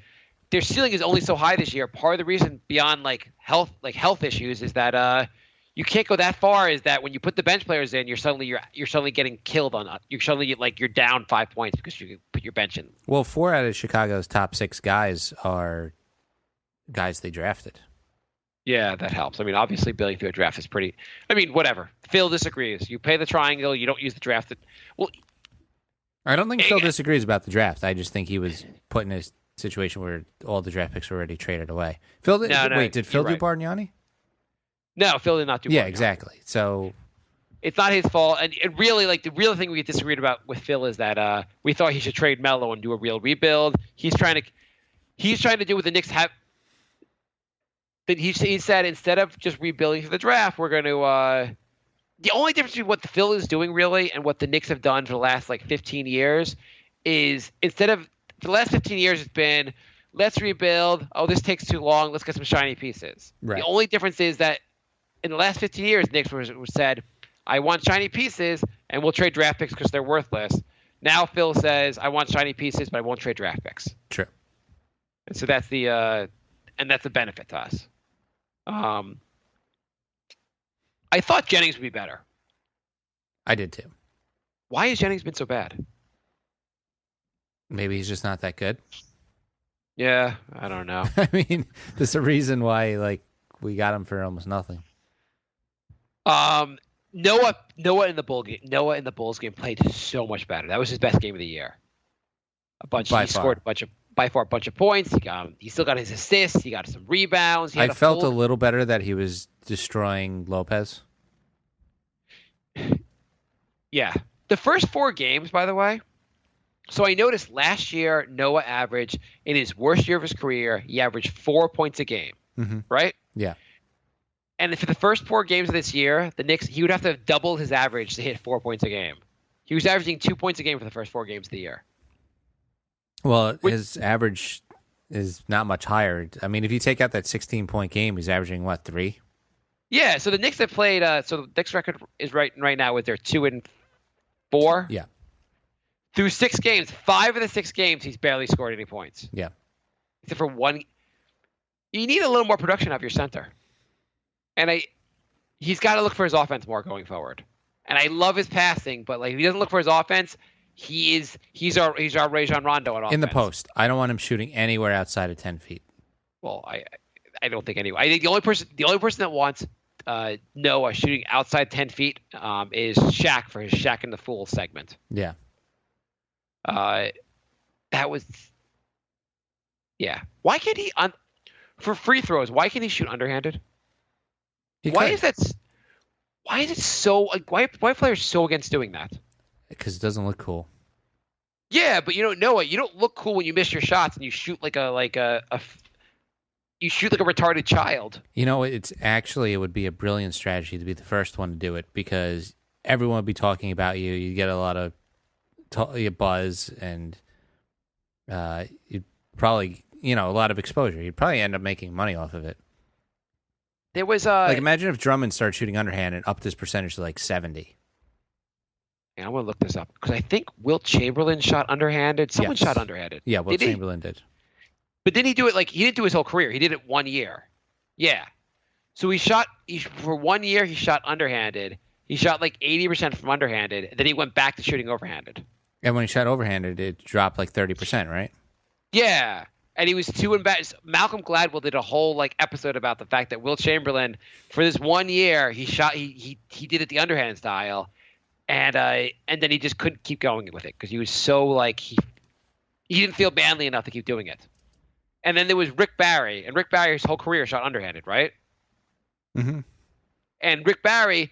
their ceiling is only so high this year. Part of the reason beyond health issues is that you can't go that far. Is that when you put the bench players in, you're suddenly getting killed on. You're suddenly you're down 5 points because you put your bench in. Well, 4 out of Chicago's top 6 guys are guys they drafted. Yeah, that helps. I mean, obviously, billing through a draft is pretty. I mean, whatever. Phil disagrees. You pay the triangle. You don't use the draft. Well, I don't think Phil disagrees about the draft. I just think he was put in a situation where all the draft picks were already traded away. Phil, did Phil do Bargnani? No, Phil did not do. Yeah, Bargnani. exactly. So it's not his fault. And really, the real thing we disagreed about with Phil is that we thought he should trade Melo and do a real rebuild. He's trying to do what the Knicks have. That he said instead of just rebuilding for the draft, we're going to. The only difference between what Phil is doing really and what the Knicks have done for the last 15 years is instead of for the last 15 years it's been let's rebuild. Oh, this takes too long. Let's get some shiny pieces. Right. The only difference is that in the last 15 years, Knicks said, I want shiny pieces, and we'll trade draft picks because they're worthless. Now Phil says, I want shiny pieces, but I won't trade draft picks. True. And so that's the benefit to us. I thought Jennings would be better. I did too. Why has Jennings been so bad? Maybe he's just not that good. Yeah, I don't know. I mean, there's a reason why we got him for almost nothing. Noah in the Bulls game played so much better. That was his best game of the year. Scored by far a bunch of points. He still got his assists. He got some rebounds. I felt a little better that he was destroying Lopez. Yeah. The first 4 games, by the way. So I noticed last year Noah averaged, in his worst year of his career, he averaged 4 points a game. Mm-hmm. Right? Yeah. And for the first 4 games of this year, the Knicks, he would have to have doubled his average to hit 4 points a game. He was averaging 2 points a game for the first 4 games of the year. Well, his average is not much higher. I mean, if you take out that 16-point game, he's averaging, 3? Yeah, so the Knicks have played so the Knicks record is right now with their 2-4. Yeah. Through 6 games, 5 of the 6 games, he's barely scored any points. Yeah. Except for one. You need a little more production out of your center. And he's got to look for his offense more going forward. And I love his passing, but if he doesn't look for his offense, he's our Rajon Rondo on offense. In the post. I don't want him shooting anywhere outside of 10 feet. Well, I don't think anyway. I think the only person that wants Noah shooting outside 10 feet is Shaq for his Shaq and the Fool segment. Yeah. That was. Yeah. Why can't he for free throws? Why can't he shoot underhanded? Why is that? Why is it so? Why are players so against doing that? Because it doesn't look cool. Yeah, but Noah, you don't look cool when you miss your shots and you shoot like a retarded child. It would be a brilliant strategy to be the first one to do it because everyone would be talking about you. You get a lot of buzz and you'd probably, a lot of exposure. You'd probably end up making money off of it. There was imagine if Drummond started shooting underhand and upped his percentage to 70. Yeah, I'm gonna look this up because I think Wilt Chamberlain shot underhanded. Someone shot underhanded. Yeah, Wilt Chamberlain did. But didn't he do it he didn't do his whole career. He did it 1 year. Yeah. So for 1 year he shot underhanded. He shot 80% from underhanded. Then he went back to shooting overhanded. And when he shot overhanded, it dropped 30%, right? Yeah. And he was 2 and back. Malcolm Gladwell did a whole episode about the fact that Wilt Chamberlain, for this 1 year, he did it the underhand style, and then he just couldn't keep going with it because he was so he didn't feel manly enough to keep doing it. And then there was Rick Barry, and Rick Barry his whole career shot underhanded, right? Mm-hmm. And Rick Barry,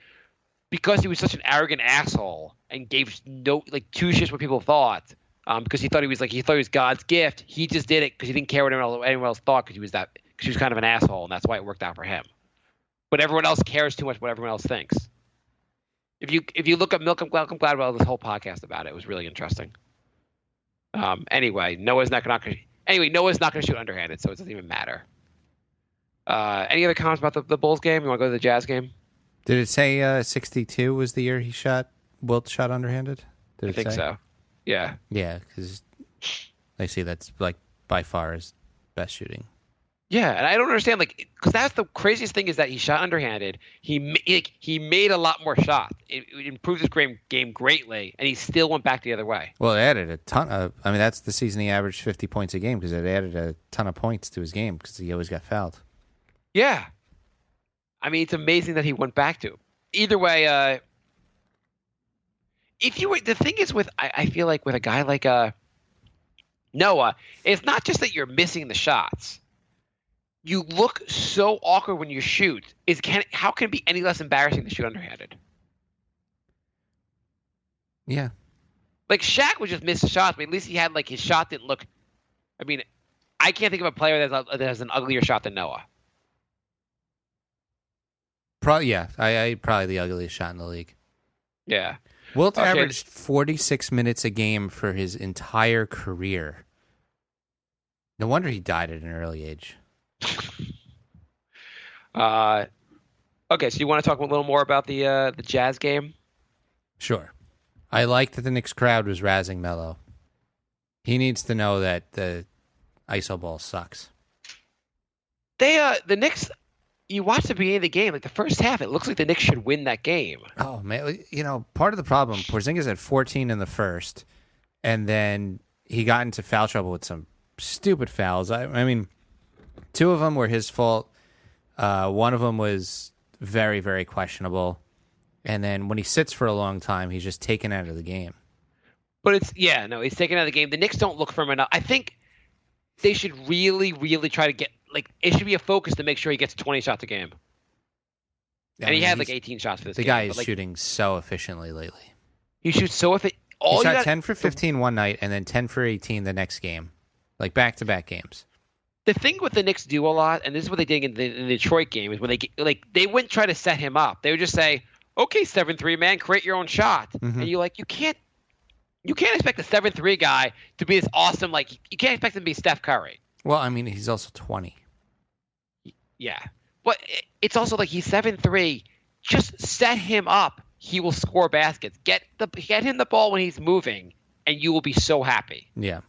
because he was such an arrogant asshole and gave no 2 shits what people thought. Because he thought he was God's gift. He just did it because he didn't care what anyone else thought because he was kind of an asshole, and that's why it worked out for him. But everyone else cares too much what everyone else thinks. If you look at Malcolm Gladwell, this whole podcast about it, it was really interesting. Anyway, Noah's not going to shoot underhanded, so it doesn't even matter. Any other comments about the Bulls game? You want to go to the Jazz game? Did it say 62 was the year Wilt shot underhanded? I think so. Yeah. Yeah, because I see that's by far his best shooting. Yeah, and I don't understand, like, because that's the craziest thing is that he shot underhanded. He made a lot more shots. It improved his game greatly, and he still went back the other way. Well, it added a ton of. I mean, that's the season he averaged 50 points a game because it added a ton of points to his game because he always got fouled. Yeah, I mean, it's amazing that he went back to. Either way, if you were the thing is with I feel like with a guy like Noah, it's not just that you're missing the shots. You look so awkward when you shoot. How can it be any less embarrassing to shoot underhanded? Yeah. Like Shaq would just miss the shots, but at least he had like his shot didn't look. I mean, I can't think of a player that has an uglier shot than Noah. Probably, yeah. I probably the ugliest shot in the league. Yeah. Wilt averaged 46 minutes a game for his entire career. No wonder he died at an early age. Okay, so you want to talk a little more about the Jazz game? Sure. I like that the Knicks crowd was razzing Melo. He needs to know that the iso ball sucks. The Knicks. You watch the beginning of the game, like the first half, it looks like the Knicks should win that game. Oh man, part of the problem, Porzingis had 14 in the first, and then he got into foul trouble with some stupid fouls. I mean, two of them were his fault. One of them was very, very questionable. And then when he sits for a long time, he's just taken out of the game. But he's taken out of the game. The Knicks don't look for him enough. I think they should really, really try to get, like, it should be a focus to make sure he gets 20 shots a game. Yeah, and he had like 18 shots for this game. The guy is shooting so efficiently lately. He shoots so efficiently. He shot 10 for 15 one night and then 10 for 18 the next game. Like back-to-back games. The thing with the Knicks do a lot, and this is what they did in the Detroit game, is when they wouldn't try to set him up. They would just say, "Okay, 7-3 man, create your own shot." Mm-hmm. And you can't expect a 7-3 guy to be this awesome. Like you can't expect him to be Steph Curry. Well, I mean, he's also 20. Yeah, but it's also like he's 7-3. Just set him up. He will score baskets. Get him the ball when he's moving, and you will be so happy. Yeah.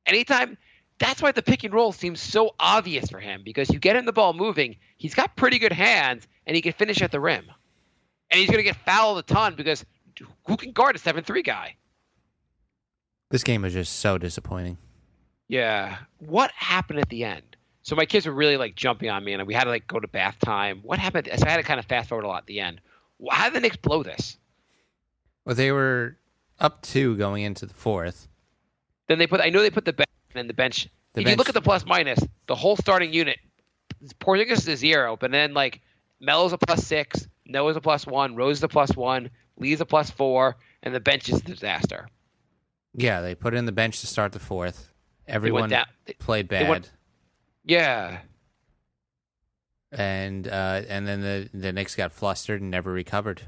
Anytime. That's why the pick and roll seems so obvious for him, because you get him the ball moving, he's got pretty good hands, and he can finish at the rim. And he's going to get fouled a ton because who can guard a 7-3 guy? This game was just so disappointing. Yeah. What happened at the end? So my kids were really like jumping on me, and we had to like go to bath time. What happened? So I had to kind of fast forward a lot at the end. How did the Knicks blow this? Well, they were up 2 going into the fourth. Then they put the bench and the bench. If you look at the plus minus, the whole starting unit, Porzingis is a 0, but then like Melo's a +6, Noah's a +1, Rose is a +1, Lee's a +4, and the bench is a disaster. Yeah, they put in the bench to start the fourth. Everyone played bad. Yeah. And then the Knicks got flustered and never recovered.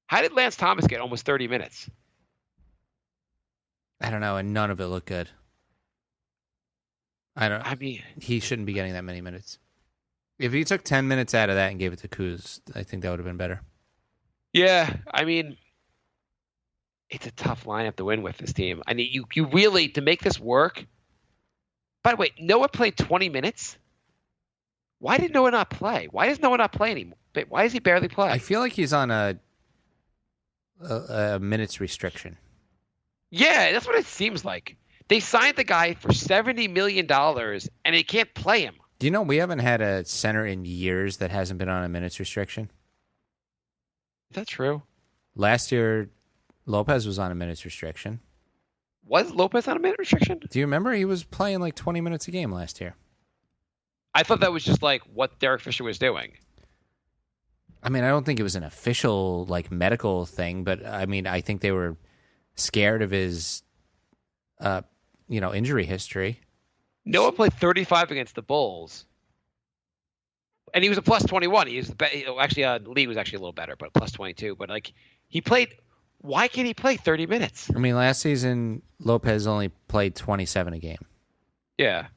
How did Lance Thomas get almost 30 minutes? I don't know, and none of it looked good. I mean, he shouldn't be getting that many minutes. If he took 10 minutes out of that and gave it to Kuz, I think that would have been better. Yeah, I mean, it's a tough lineup to win with this team. I mean, you really, to make this work. By the way, Noah played 20 minutes. Why did Noah not play? Why does Noah not play anymore? Why does he barely play? I feel like he's on a minutes restriction. Yeah, that's what it seems like. They signed the guy for $70 million, and they can't play him. Do you know we haven't had a center in years that hasn't been on a minutes restriction? Is that true? Last year, Lopez was on a minutes restriction. Was Lopez on a minute restriction? Do you remember he was playing like 20 minutes a game last year? I thought that was just like what Derek Fisher was doing. I mean, I don't think it was an official like medical thing, but I mean, I think they were scared of his, injury history. Noah played 35 against the Bulls, and he was a +21. He was actually Lee was actually a little better, but +22. But like he played. Why can't he play 30 minutes? I mean, last season Lopez only played 27 a game. Yeah,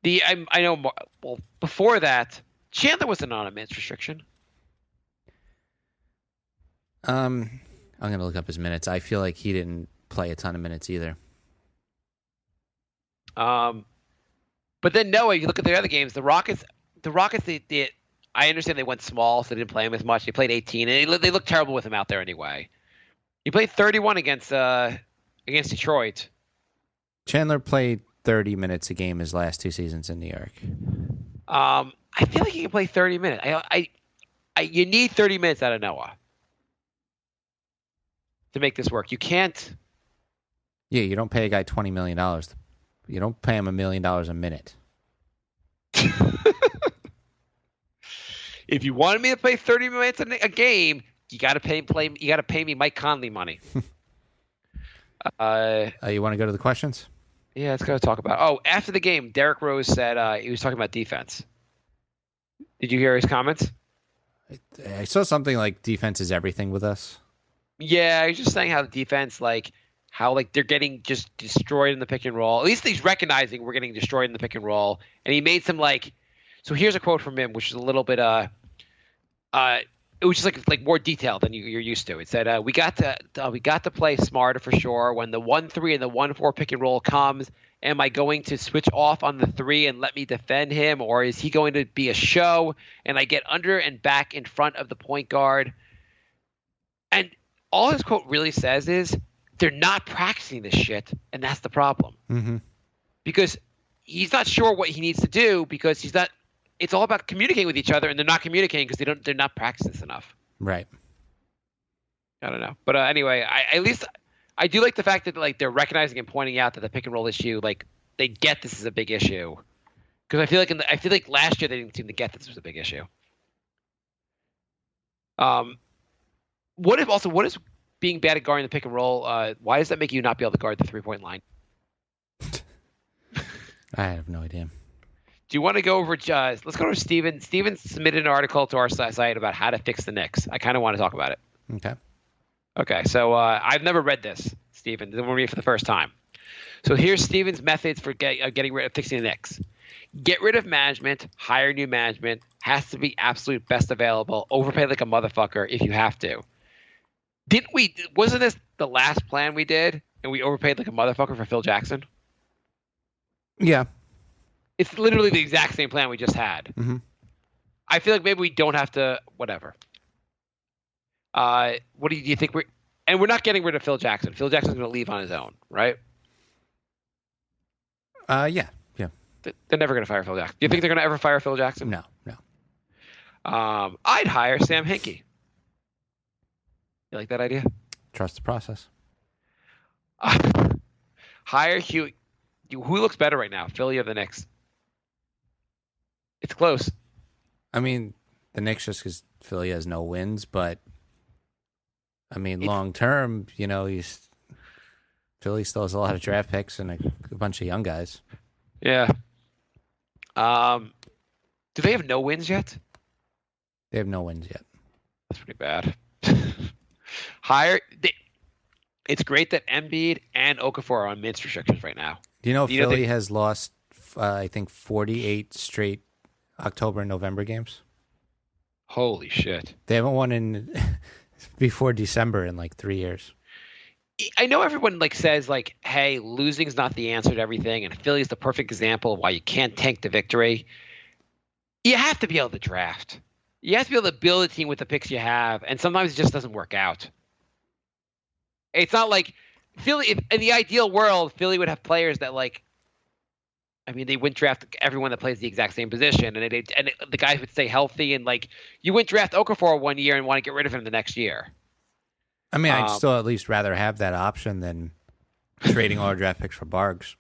I know. Well, before that, Chandler wasn't on a minutes restriction. I'm gonna look up his minutes. I feel like he didn't play a ton of minutes either. But then Noah, you look at the other games. The Rockets, I understand they went small, so they didn't play him as much. They played 18, and they looked terrible with him out there anyway. He played 31 against Detroit. Chandler played 30 minutes a game his last 2 seasons in New York. I feel like he can play 30 minutes. You need 30 minutes out of Noah to make this work. You can't. Yeah, you don't pay a guy $20 million. You don't pay him $1 million a minute. If you wanted me to play 30 minutes a game, you got to pay me Mike Conley money. You want to go to the questions? Yeah, let's go talk about. Oh, after the game, Derrick Rose said he was talking about defense. Did you hear his comments? I saw something like defense is everything with us. Yeah, he's just saying how the defense, how they're getting just destroyed in the pick and roll. At least he's recognizing we're getting destroyed in the pick and roll. And he made some so here's a quote from him, which is a little bit it was just like more detailed than you're used to. It said, we got to play smarter for sure. When the 1-3 and the 1-4 pick and roll comes, am I going to switch off on the 3 and let me defend him, or is he going to be a show and I get under and back in front of the point guard? And all his quote really says is they're not practicing this shit, and that's the problem. Mm-hmm. Because he's not sure what he needs to do because he's not. It's all about communicating with each other, and they're not communicating because they're not practicing this enough. Right. I don't know, but anyway, at least I do like the fact that they're recognizing and pointing out that the pick and roll issue, they get this is a big issue. Because I feel like last year they didn't seem to get this was a big issue. What is being bad at guarding the pick and roll? Why does that make you not be able to guard the 3-point line? I have no idea. Do you want to go over? Let's go over Steven. Steven submitted an article to our site about how to fix the Knicks. I kind of want to talk about it. Okay. Okay, so I've never read this, Steven. Then we'll read it for the first time. So here's Steven's methods for getting rid of fixing the Knicks. Get rid of management, hire new management, has to be absolute best available, overpay like a motherfucker if you have to. Wasn't this the last plan we did, and we overpaid like a motherfucker for Phil Jackson? Yeah. It's literally the exact same plan we just had. Mm-hmm. I feel like maybe we don't have to, whatever. What do you think and we're not getting rid of Phil Jackson. Phil Jackson's going to leave on his own, right? Yeah. They're never going to fire Phil Jackson. Do you think they're going to ever fire Phil Jackson? No. I'd hire Sam Hinkie. You like that idea? Trust the process. Hire Hugh. Who looks better right now, Philly or the Knicks? It's close. I mean, the Knicks just because Philly has no wins, but I mean, long term, Philly still has a lot of draft picks and a bunch of young guys. Yeah. Do they have no wins yet? They have no wins yet. That's pretty bad. It's great that Embiid and Okafor are on minutes restrictions right now. Do you know Philly has lost, I think, 48 straight October and November games? Holy shit. They haven't won before December in 3 years. I know everyone says hey, losing's not the answer to everything, and Philly's the perfect example of why you can't tank the victory. You have to be able to draft. You have to be able to build a team with the picks you have, and sometimes it just doesn't work out. It's not Philly. In the ideal world, Philly would have players that they wouldn't draft everyone that plays the exact same position, and the guys would stay healthy, and you wouldn't draft Okafor one year and want to get rid of him the next year. I mean, I'd still at least rather have that option than trading all our draft picks for Bargs.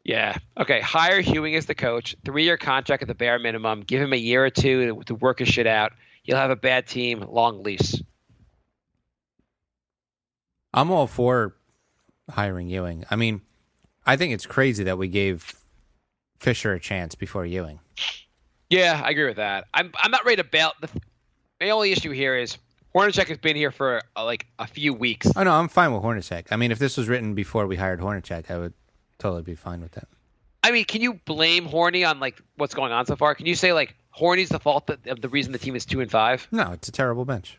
Yeah. Okay. Hire Ewing as the coach. 3-year contract at the bare minimum. Give him a year or two to work his shit out. He'll have a bad team. Long lease. I'm all for hiring Ewing. I mean, I think it's crazy that we gave Fisher a chance before Ewing. Yeah, I agree with that. I'm not ready to bail. The only issue here is Hornacek has been here for a few weeks. Oh, no, I'm fine with Hornacek. I mean, if this was written before we hired Hornacek, I would totally be fine with that. I mean, can you blame Horny on what's going on so far? Can you say Horny's the fault of the reason the team is 2-5? No, it's a terrible bench.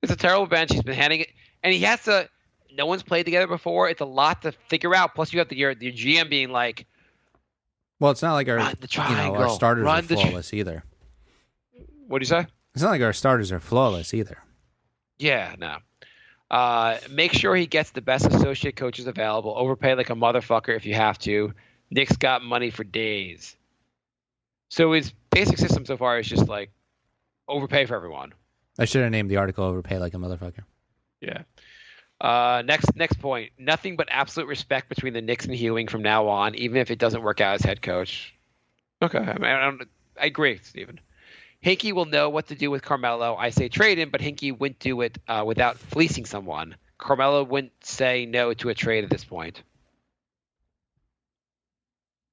It's a terrible bench. He's been handing it, and he has to. No one's played together before. It's a lot to figure out. Plus, you have your GM being Well, it's not like our Run the triangle. our starters Run are the flawless either. What do you say? It's not like our starters are flawless either. Yeah, no. Make sure he gets the best associate coaches available. Overpay like a motherfucker if you have to. Knicks got money for days. So his basic system so far is just like overpay for everyone. I should have named the article "Overpay Like a Motherfucker." Yeah. Next point. Nothing but absolute respect between the Knicks and Ewing from now on, even if it doesn't work out as head coach. Okay, I agree, Stephen. Hinkie will know what to do with Carmelo. I say trade him, but Hinkie wouldn't do it without fleecing someone. Carmelo wouldn't say no to a trade at this point.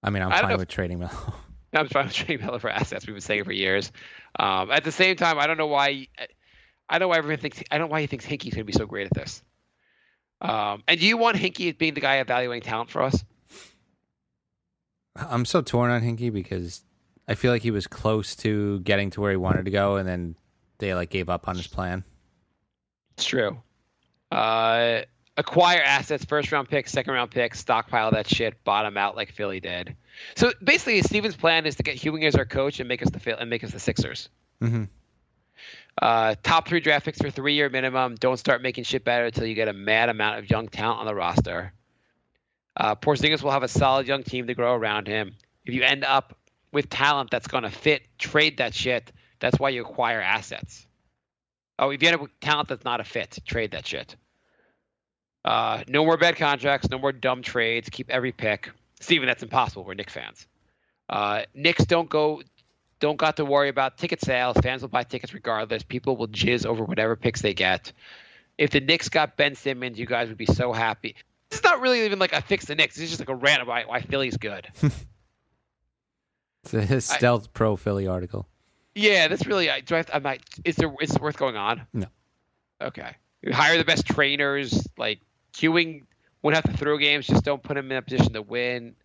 I mean, I'm fine with trading Melo. I'm fine with trading Melo for assets. We've been saying it for years. At the same time, I don't know why. I don't know why everyone thinks. I don't know why he thinks Hinkie's going to be so great at this. And do you want Hinkie as being the guy evaluating talent for us? I'm so torn on Hinkie because I feel like he was close to getting to where he wanted to go, and then they gave up on his plan. It's true. Acquire assets, first round picks, second round picks, stockpile that shit, bottom out like Philly did. So basically, Steven's plan is to get Ewing as our coach and make us the Sixers. Mm-hmm. Top 3 draft picks for 3-year minimum. Don't start making shit better until you get a mad amount of young talent on the roster. Porzingis will have a solid young team to grow around him. If you end up with talent that's going to fit, trade that shit. That's why you acquire assets. Oh, if you end up with talent that's not a fit, trade that shit. No more bad contracts. No more dumb trades. Keep every pick. Steven, that's impossible. We're Knicks fans. Knicks don't got to worry about ticket sales. Fans will buy tickets regardless. People will jizz over whatever picks they get. If the Knicks got Ben Simmons, you guys would be so happy. It's not really even like I fix the Knicks. It's just like a rant about why Philly's good. It's a stealth pro Philly article. Yeah, that's really. Is it worth going on? No. Okay. You hire the best trainers. Like Ewing wouldn't have to throw games. Just don't put him in a position to win.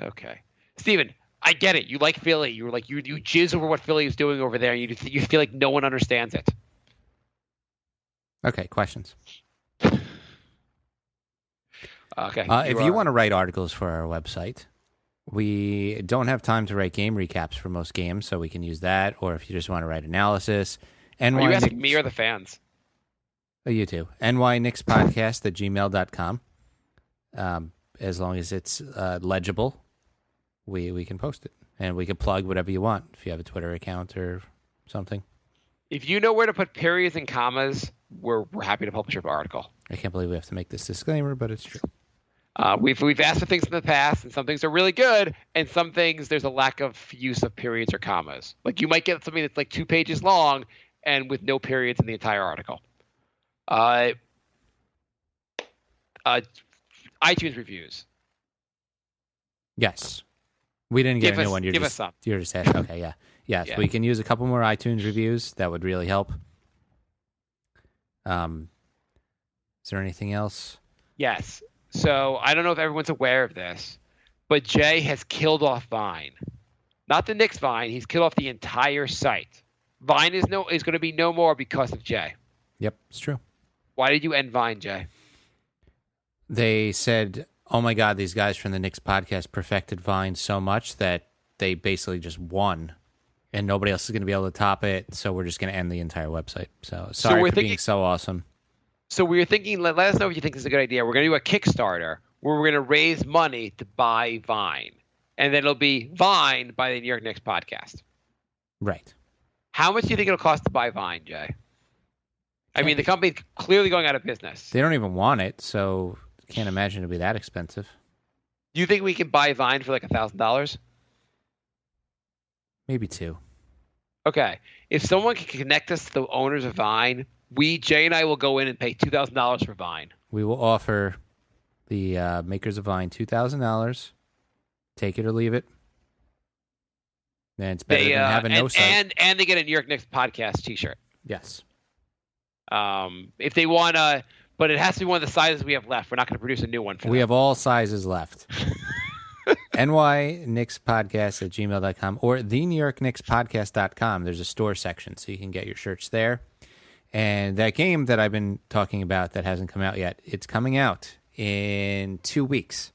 Okay, Steven, I get it. You like Philly. You're like you jizz over what Philly is doing over there. You feel like no one understands it. Okay, questions. Okay. If you want to write articles for our website, we don't have time to write game recaps for most games, so we can use that. Or if you just want to write analysis. Are you asking me or the fans? Oh, you too. nyknickspodcast@gmail.com. As long as it's legible, we can post it. And we can plug whatever you want if you have a Twitter account or something. If you know where to put periods and commas, we're happy to publish your article. I can't believe we have to make this disclaimer, but it's true. We've asked for things in the past, and some things are really good, and some things there's a lack of use of periods or commas. Like you might get something that's like 2 pages long and with no periods in the entire article. iTunes reviews. Yes. We didn't get a new one. Give us some. You're just asking. Okay, yeah. Yes, Yeah. we can use a couple more iTunes reviews. That would really help. Is there anything else? Yes. So I don't know if everyone's aware of this, but Jay has killed off Vine. Not the Knicks Vine. He's killed off the entire site. Vine is going to be no more because of Jay. Yep, it's true. Why did you end Vine, Jay? They said, oh my God, these guys from the Knicks podcast perfected Vine so much that they basically just won. And nobody else is going to be able to top it, so we're just going to end the entire website. So sorry for being so awesome. So we were thinking, let us know if you think this is a good idea. We're going to do a Kickstarter where we're going to raise money to buy Vine. And then it'll be Vine by the New York Knicks podcast. Right. How much do you think it'll cost to buy Vine, Jay? I mean, the company's clearly going out of business. They don't even want it, so can't imagine it'll be that expensive. Do you think we can buy Vine for like $1,000? Maybe 2. Okay. If someone can connect us to the owners of Vine, Jay and I will go in and pay $2,000 for Vine. We will offer the makers of Vine $2,000. Take it or leave it. And it's better than having no site. And they get a New York Knicks podcast T-shirt. Yes. If they want to, but it has to be one of the sizes we have left. We're not going to produce a new one for them. We have all sizes left. nyknickspodcast@gmail.com or the New York Knicks podcast.com. There's a store section, so you can get your shirts there. And that game that I've been talking about that hasn't come out yet, it's coming out in 2 weeks.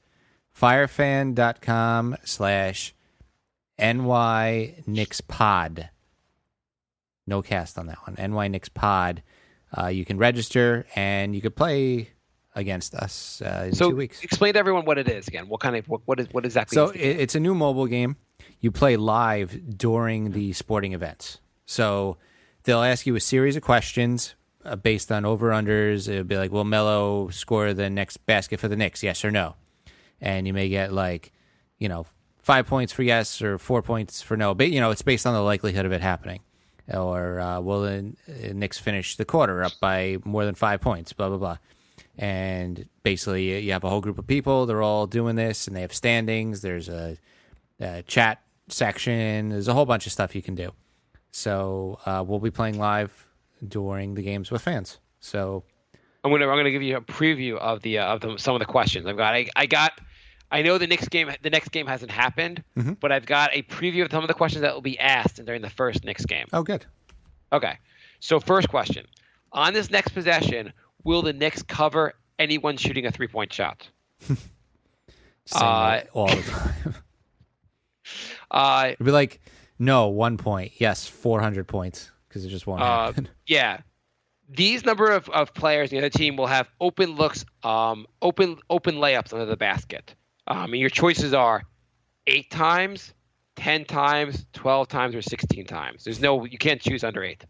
firefan.com/NY Knicks Pod. No cast on that one. NY Knicks Pod. You can register and you could play against us in 2 weeks. Explain to everyone what it is again. What exactly? So it's a new mobile game. You play live during the sporting events. So they'll ask you a series of questions based on over-unders. It'll be like, will Melo score the next basket for the Knicks, yes or no? And you may get 5 points for yes or 4 points for no. But, it's based on the likelihood of it happening. Or will the Knicks finish the quarter up by more than 5 points, blah, blah, blah. And basically you have a whole group of people. They're all doing this, and they have standings. There's a chat section. There's a whole bunch of stuff you can do. So we'll be playing live during the games with fans. So I'm gonna give you a preview of some of the questions I know the next game hasn't happened, but I've got a preview of some of the questions that will be asked during the first Knicks game. Oh, good. Okay. So first question. On this next possession, will the Knicks cover anyone shooting a 3-point shot? Saying that all the time. It'd be like, no, 1 point. Yes, 400 points because it just won't happen. Yeah. These number of players in the other team will have open looks, open layups under the basket. And your choices are 8 times, 10 times, 12 times, or 16 times. You can't choose under 8.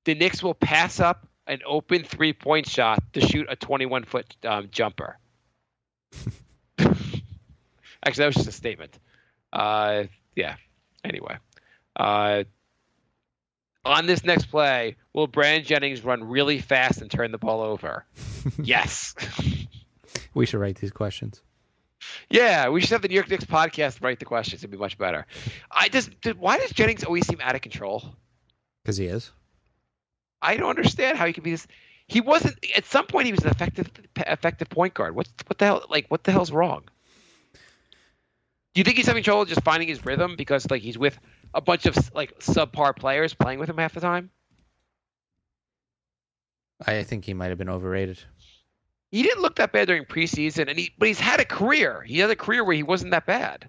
The Knicks will pass up an open 3-point shot to shoot a 21-foot jumper. Actually, that was just a statement. Yeah. Anyway. On this next play, will Brandon Jennings run really fast and turn the ball over? Yes. We should write these questions. Yeah, we should have the New York Knicks podcast write the questions. It'd be much better. Why does Jennings always seem out of control? Because he is. I don't understand how he could be this. He wasn't. At some point, he was an effective point guard. What the hell? What the hell's wrong? Do you think he's having trouble just finding his rhythm because he's with a bunch of subpar players playing with him half the time? I think he might have been overrated. He didn't look that bad during preseason, but he's had a career. He had a career where he wasn't that bad.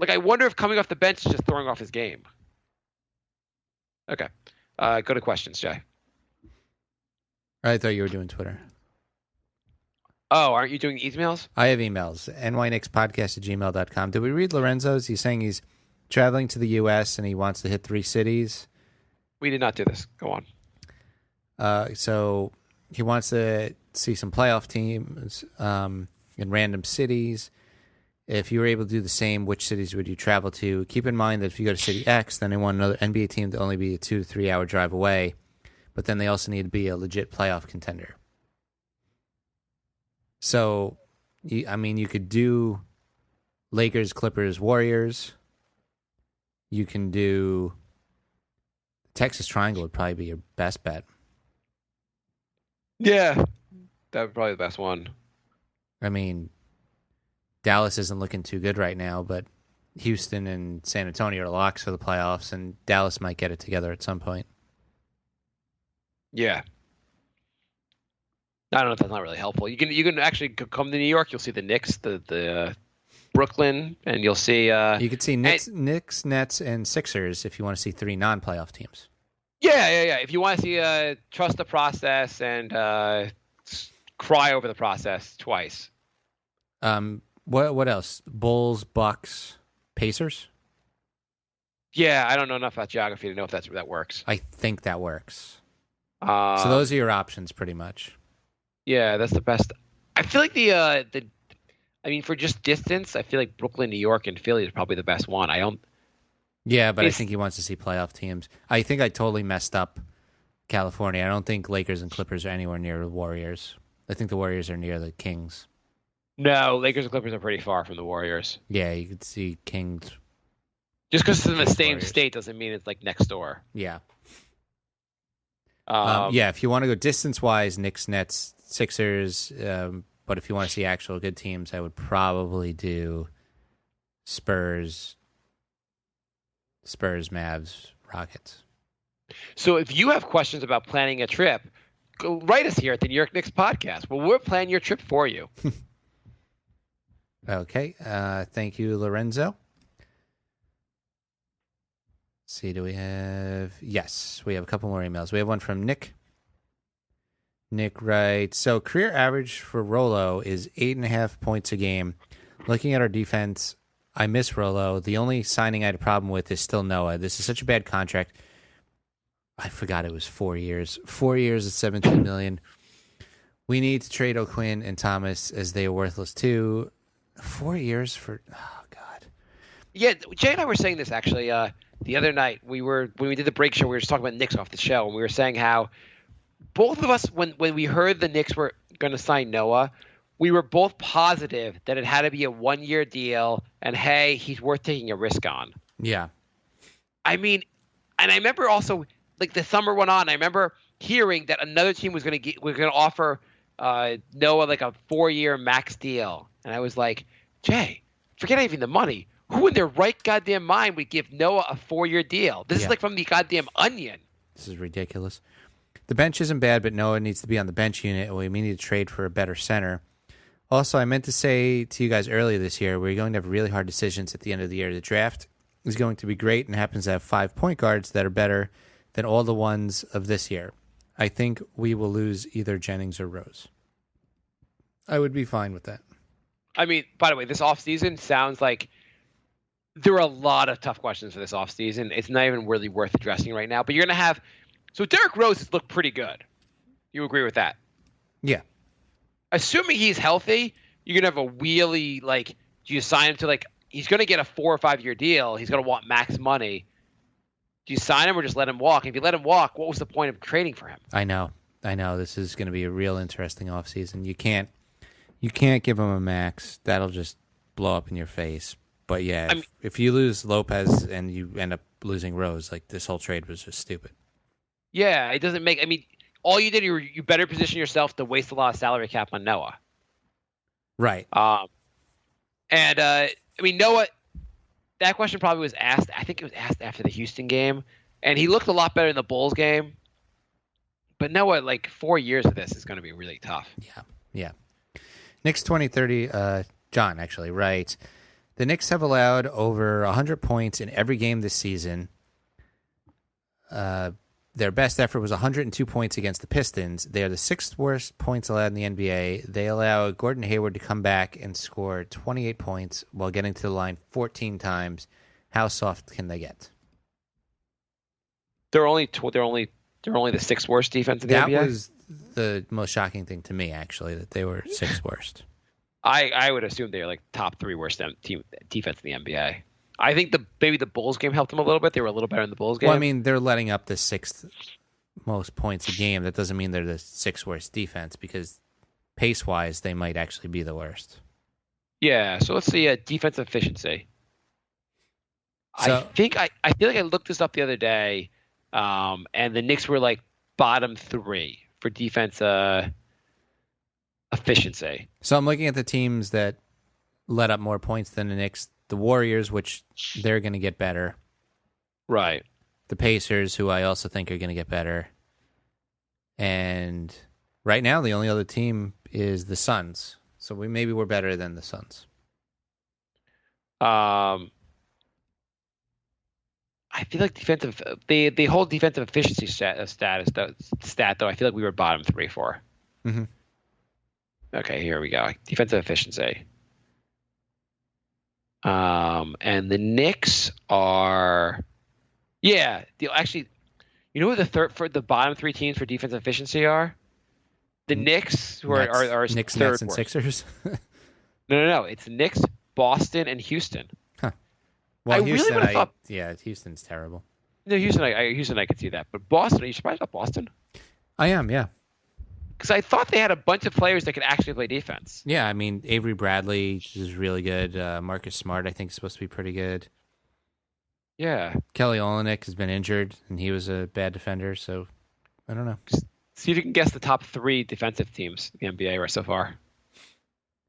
I wonder if coming off the bench is just throwing off his game. Okay, go to questions, Jay. I thought you were doing Twitter. Oh, aren't you doing emails? I have emails. nyknickspodcast@gmail.com. Did we read Lorenzo's? He's saying he's traveling to the U.S. and he wants to hit 3 cities. We did not do this. Go on. So he wants to see some playoff teams in random cities. If you were able to do the same, which cities would you travel to? Keep in mind that if you go to city X, then they want another NBA team to only be a 2 to 3 hour drive away. But then they also need to be a legit playoff contender. So, you could do Lakers, Clippers, Warriors. You can do Texas Triangle would probably be your best bet. Yeah, that would probably be the best one. Dallas isn't looking too good right now, but Houston and San Antonio are locks for the playoffs, and Dallas might get it together at some point. Yeah. I don't know if that's not really helpful. You can actually come to New York. You'll see the Knicks, the Brooklyn, and you'll see. You could see Knicks, Nets, and Sixers if you want to see 3 non-playoff teams. Yeah. If you want to see trust the process and cry over the process twice. What else? Bulls, Bucks, Pacers. Yeah, I don't know enough about geography to know if that works. I think that works. So those are your options, pretty much. Yeah, that's the best. I feel like for just distance, I feel like Brooklyn, New York, and Philly is probably the best one. Yeah, but I think he wants to see playoff teams. I think I totally messed up California. I don't think Lakers and Clippers are anywhere near the Warriors. I think the Warriors are near the Kings. No, Lakers and Clippers are pretty far from the Warriors. Yeah, you could see Kings. Just because it's in the same state doesn't mean it's next door. Yeah. If you want to go distance-wise, Knicks, Nets, Sixers, but if you want to see actual good teams, I would probably do Spurs, Mavs, Rockets. So if you have questions about planning a trip, go write us here at the New York Knicks podcast. Well, we're planning your trip for you. Okay. Thank you, Lorenzo. Let's see, do we have... Yes, we have a couple more emails. We have one from Nick. Nick writes, so career average for Rolo is 8.5 points a game. Looking at our defense, I miss Rolo. The only signing I had a problem with is still Noah. This is such a bad contract. I forgot it was 4 years. 4 years at $17 million. We need to trade O'Quinn and Thomas as they are worthless too. 4 years for... Oh, God. Yeah, Jay and I were saying this, actually, the other night. When we did the break show, we were just talking about Knicks off the show, and we were saying how both of us, when we heard the Knicks were going to sign Noah, we were both positive that it had to be a 1-year deal, and hey, he's worth taking a risk on. Yeah. I mean, and I remember also, like, the summer went on, I remember hearing that another team was going to offer Noah like a 4-year max deal, and I was like, Jay, forget even the money. Who in their right goddamn mind would give Noah a 4-year deal? This is like from the goddamn Onion. This is ridiculous. The bench isn't bad, but Noah needs to be on the bench unit, and we may need to trade for a better center. Also, I meant to say to you guys earlier this year, we're going to have really hard decisions at the end of the year. The draft is going to be great and happens to have 5 point guards that are better than all the ones of this year. I think we will lose either Jennings or Rose. I would be fine with that. I mean, by the way, this offseason sounds like there are a lot of tough questions for this offseason. It's not even really worth addressing right now. But you're going to have... So Derrick Rose has looked pretty good. You agree with that? Yeah. Assuming he's healthy, you're going to have a wheelie, like, do you sign him to, like, he's going to get a 4 or 5 year deal. He's going to want max money. Do you sign him or just let him walk? If you let him walk, what was the point of trading for him? I know. This is going to be a real interesting offseason. You can't give him a max. That'll just blow up in your face. But yeah, if you lose Lopez and you end up losing Rose, like, this whole trade was just stupid. Yeah, it doesn't make... I mean, all you did, you better position yourself to waste a lot of salary cap on Noah. Right. I mean, Noah, that question probably was asked. I think it was asked after the Houston game, and he looked a lot better in the Bulls game. But Noah, like, 4 years of this is going to be really tough. Yeah. Knicks 2030, John actually writes, the Knicks have allowed over 100 points in every game this season. Their best effort was 102 points against the Pistons. They are the 6th worst points allowed in the NBA. They allow Gordon Hayward to come back and score 28 points while getting to the line 14 times. How soft can they get? They're only the 6th worst defense in the NBA. That was the most shocking thing to me, actually, that they were 6th worst. I would assume they're like top 3 worst defense in the NBA. I think maybe the Bulls game helped them a little bit. They were a little better in the Bulls game. Well, I mean, they're letting up the 6th most points a game. That doesn't mean they're the 6th worst defense, because pace-wise, they might actually be the worst. Yeah, so let's see defensive efficiency. I feel like I looked this up the other day, and the Knicks were like bottom 3 for defense efficiency. So I'm looking at the teams that let up more points than the Knicks. The Warriors, which they're going to get better. Right. The Pacers, who I also think are going to get better. And right now, the only other team is the Suns. So we're better than the Suns. I feel like the whole defensive efficiency stat though, I feel like we were bottom 3 for. Mm-hmm. Okay, here we go. Defensive efficiency. And the Knicks are, actually, you know who the bottom 3 teams for defensive efficiency are? The Knicks, who are Knicks, third Nets, and worst. Sixers. No. It's Knicks, Boston, and Houston. Huh. Well, Houston, really thought. Yeah, Houston's terrible. No, Houston, I could see that, but Boston. Are you surprised about Boston? I am, yeah. Because I thought they had a bunch of players that could actually play defense. Yeah, I mean, Avery Bradley is really good. Marcus Smart, I think, is supposed to be pretty good. Yeah. Kelly Olynyk has been injured, and he was a bad defender, so I don't know. See if you can guess the top 3 defensive teams in the NBA right so far.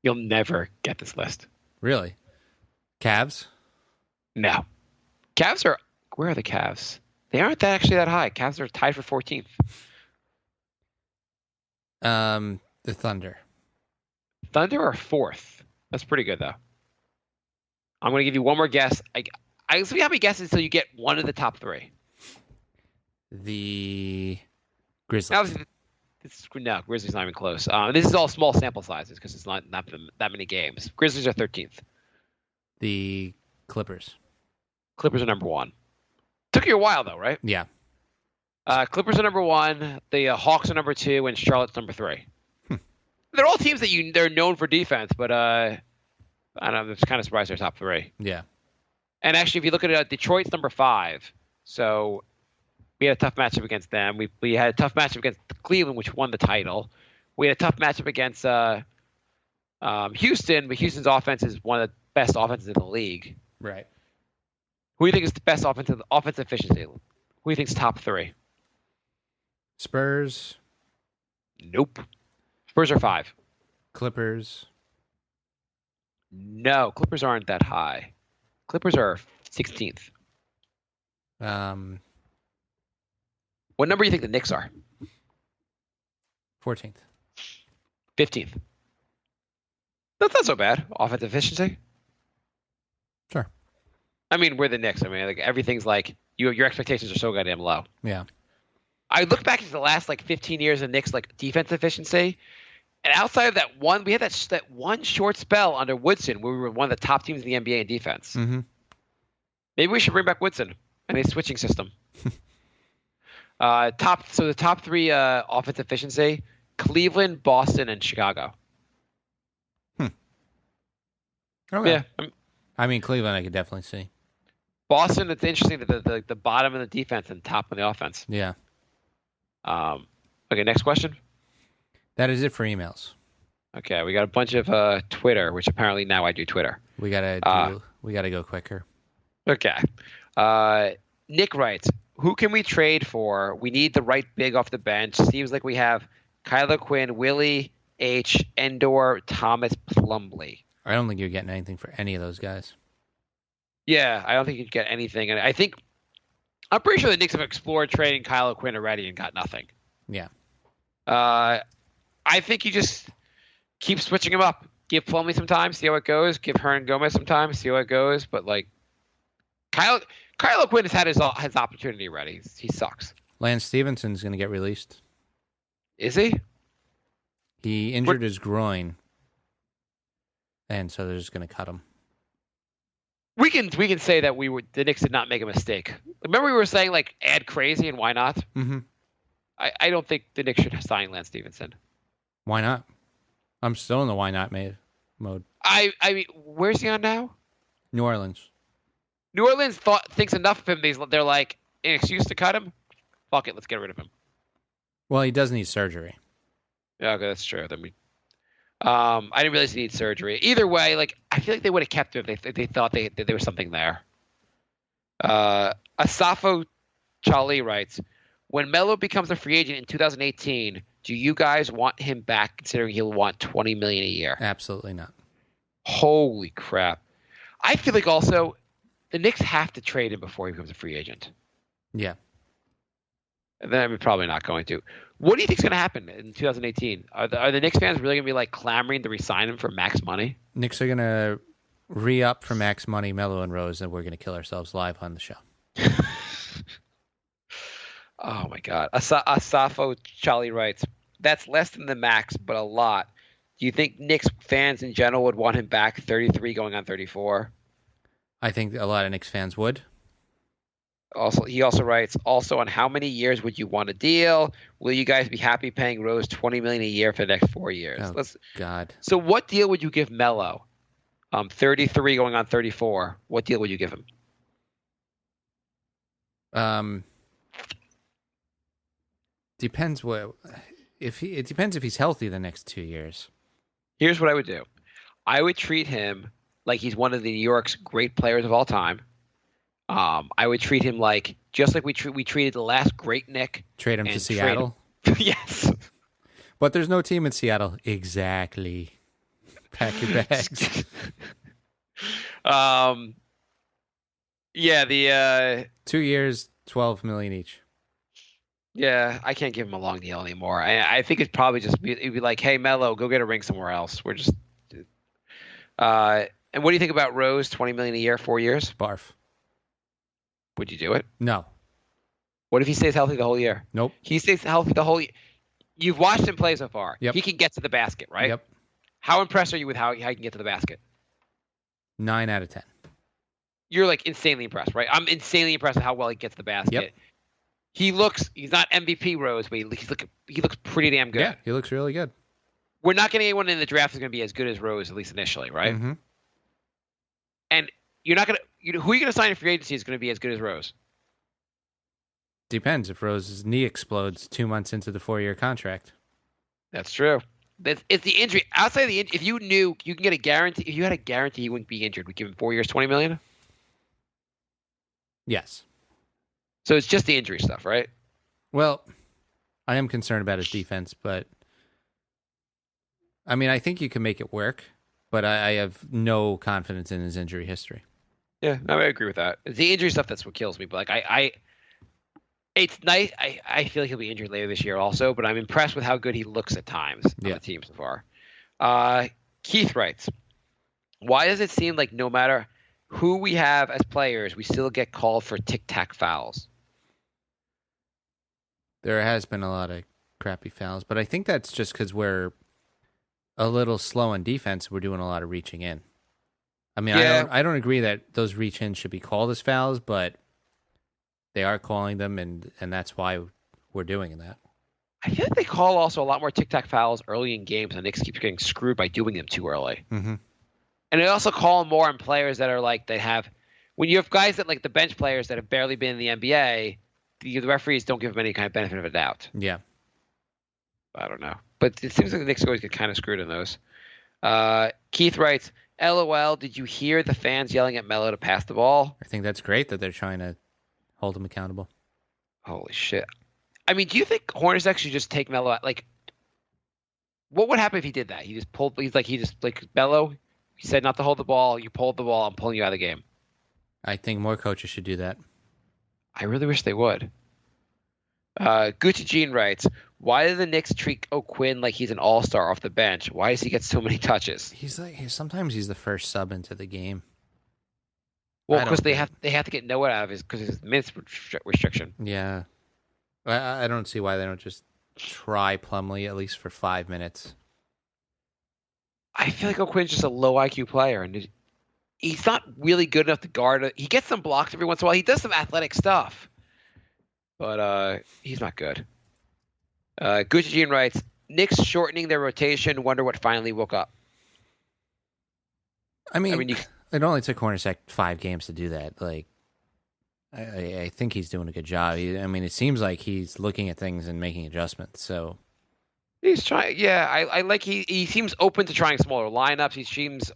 You'll never get this list. Really? Cavs? No. Where are the Cavs? They aren't actually that high. Cavs are tied for 14th. The Thunder. Thunder are 4th. That's pretty good, though. I'm going to give you one more guess. I see how many guesses until you get one of the top 3. The Grizzlies. No, Grizzlies not even close. This is all small sample sizes because it's not that many games. Grizzlies are 13th. The Clippers. Clippers are number 1. Took you a while, though, right? Yeah. Clippers are number 1. The Hawks are number 2, and Charlotte's number 3. They're all teams that they're known for defense, but I don't know. I'm just kind of surprised they're top 3. Yeah. And actually, if you look at it, Detroit's number 5. So we had a tough matchup against them. We had a tough matchup against Cleveland, which won the title. We had a tough matchup against Houston, but Houston's offense is one of the best offenses in the league. Right. Who do you think is the best offensive efficiency? Who do you think is top 3? Spurs. Nope. Spurs are 5. Clippers. No, Clippers aren't that high. Clippers are 16th. What number do you think the Knicks are? 14th. 15th. That's not so bad. Offensive efficiency. Sure. I mean, we're the Knicks. I mean, like everything's like your expectations are so goddamn low. Yeah. I look back at the last 15 years of Knicks defense efficiency, and outside of that one, we had that one short spell under Woodson where we were one of the top teams in the NBA in defense. Mm-hmm. Maybe we should bring back Woodson and a switching system. The top 3 offensive efficiency: Cleveland, Boston, and Chicago. Okay. Yeah. I mean, Cleveland, I could definitely see. Boston, it's interesting that the bottom of the defense and top of the offense. Yeah. Okay, next question. That is it for emails. Okay, we got a bunch of Twitter, which apparently now I do Twitter. We gotta go quicker. Okay. Nick writes, who can we trade for? We need the right big off the bench. Seems like we have Kyler Quinn, Willie H, Endor, Thomas Plumlee. I don't think you're getting anything for any of those guys. Yeah, I don't think you'd get anything. And I'm pretty sure the Knicks have explored trading Kyler Quinn already and got nothing. Yeah. I think you just keep switching him up. Give Plumlee some time, see how it goes. Give Hernan Gomez some time, see how it goes. But Kyler Quinn has had his opportunity already. He sucks. Lance Stevenson's going to get released. Is he? He injured his groin, and so they're just going to cut him. We can say that the Knicks did not make a mistake. Remember we were saying add Crazy and why not? Mm-hmm. I don't think the Knicks should sign Lance Stevenson. Why not? I'm still in the why not mode. I mean, where's he on now? New Orleans. New Orleans thinks enough of him. They're like, an excuse to cut him? Fuck it, let's get rid of him. Well, he does need surgery. Yeah, okay, that's true. I didn't realize he needs surgery. Either way, I feel like they would have kept him if they thought there was something there. Asafo Charlie writes, when Melo becomes a free agent in 2018, do you guys want him back considering he'll want $20 million a year? Absolutely not. Holy crap. I feel like also the Knicks have to trade him before he becomes a free agent. Yeah. And then I'm probably not going to. What do you think is going to happen in 2018? Are the Knicks fans really going to be clamoring to re-sign him for max money? Knicks are going to re-up for max money, Melo and Rose, and we're going to kill ourselves live on the show. Oh, my God. Asafo Charlie writes, that's less than the max, but a lot. Do you think Knicks fans in general would want him back 33 going on 34? I think a lot of Knicks fans would. He also writes, on how many years would you want a deal? Will you guys be happy paying Rose $20 million a year for the next 4 years? Oh, God. So what deal would you give Melo? 33 going on 34. What deal would you give him? Depends it depends if he's healthy the next 2 years. Here's what I would do. I would treat him like he's one of the New York's great players of all time. I would treat him just like we treated the last great Knick. Trade him to Seattle? Yes. But there's no team in Seattle. Exactly. Pack your bags. Yeah, the 2 years, $12 million each. Yeah, I can't give him a long deal anymore. I think it'd probably just it'd be like, hey, Melo, go get a ring somewhere else. We're just. And what do you think about Rose? $20 million a year, 4 years. Barf. Would you do it? No. What if he stays healthy the whole year? Nope. He stays healthy the whole year. You've watched him play so far. Yep. He can get to the basket, right? Yep. How impressed are you with how he can get to the basket? 9 out of 10. You're like insanely impressed, right? I'm insanely impressed with how well he gets to the basket. Yep. He's not MVP Rose, but he looks pretty damn good. Yeah, he looks really good. We're not getting anyone in the draft who's going to be as good as Rose, at least initially, right? Mm-hmm. And you're not going to who are you going to sign in free agency is going to be as good as Rose? Depends if Rose's knee explodes 2 months into the 4-year contract. That's true. It's the injury. Outside of the injury, if you knew you can get a guarantee, if you had a guarantee he wouldn't be injured, would give him 4 years, $20 million? Yes. So it's just the injury stuff, right? Well, I am concerned about his defense, but I mean, I think you can make it work, but I have no confidence in his injury history. Yeah, no, I agree with that. It's the injury stuff that's what kills me. But it's nice. I feel like he'll be injured later this year also, but I'm impressed with how good he looks at times on the team so far. Keith writes, why does it seem like no matter who we have as players, we still get called for tic-tac fouls? There has been a lot of crappy fouls, but I think that's just because we're a little slow on defense. We're doing a lot of reaching in. I mean, Yeah. I don't agree that those reach-ins should be called as fouls, but they are calling them, and that's why we're doing that. I feel like they call also a lot more tic-tac fouls early in games, and the Knicks keep getting screwed by doing them too early. Mm-hmm. And they also call more on players that are like when you have guys that like the bench players that have barely been in the NBA, the referees don't give them any kind of benefit of a doubt. Yeah. I don't know. But it seems like the Knicks always get kind of screwed in those. Keith writes, LOL, did you hear the fans yelling at Melo to pass the ball? I think that's great that they're trying to hold him accountable. Holy shit. I mean, do you think Hornacek should just take Melo out? Like, what would happen if he did that? He just Melo, he said not to hold the ball. You pulled the ball. I'm pulling you out of the game. I think more coaches should do that. I really wish they would. Gucci Jean writes, why do the Knicks treat O'Quinn like he's an all-star off the bench? Why does he get so many touches? Sometimes he's the first sub into the game. Well, because they have to get Noah out of his minutes restriction. Yeah. I don't see why they don't just try Plumlee at least for 5 minutes. I feel like O'Quinn's just a low IQ player, and he's not really good enough to guard. He gets some blocks every once in a while. He does some athletic stuff, but he's not good. Gucci Jean writes, Knicks shortening their rotation. Wonder what finally woke up. I mean it only took Hornacek 5 games to do that. Like, I think he's doing a good job. It seems like he's looking at things and making adjustments. So he's trying. Yeah, I like he seems open to trying smaller lineups. He seems.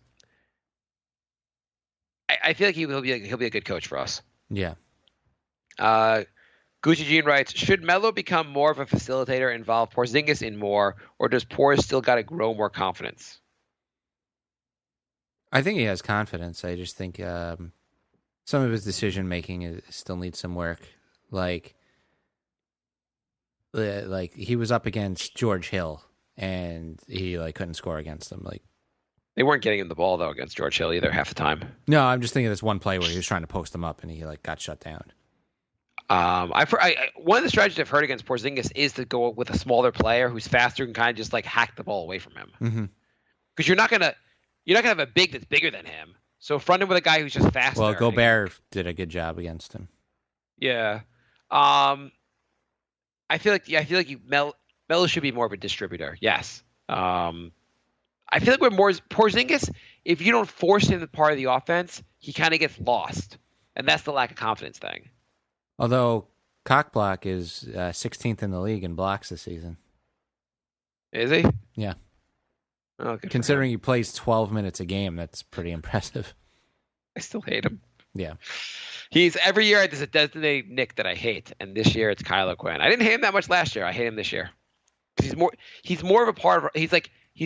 I feel like he'll be a good coach for us. Yeah. Gucci Jean writes, should Melo become more of a facilitator, involve Porzingis in more, or does Porz still got to grow more confidence? I think he has confidence. I just think some of his decision making still needs some work. Like he was up against George Hill, and he couldn't score against them. Like, they weren't getting him the ball though against George Hill either half the time. No, I'm just thinking of this one play where he was trying to post him up, and he got shut down. One of the strategies I've heard against Porzingis is to go with a smaller player who's faster and kind of just hack the ball away from him. Because you're not gonna have a big that's bigger than him. So front him with a guy who's just faster. Well, Gobert did a good job against him. Yeah. I feel like Melo should be more of a distributor. Yes. I feel like we're more Porzingis. If you don't force him to part of the offense, he kind of gets lost, and that's the lack of confidence thing. Although Cockblock is 16th in the league in blocks this season. Is he? Yeah. Oh, good. Considering he plays 12 minutes a game, that's pretty impressive. I still hate him. Yeah. He's every year there's a designated Nick that I hate, and this year it's Kyle O'Quinn. I didn't hate him that much last year. I hate him this year. He's more of a part of. He's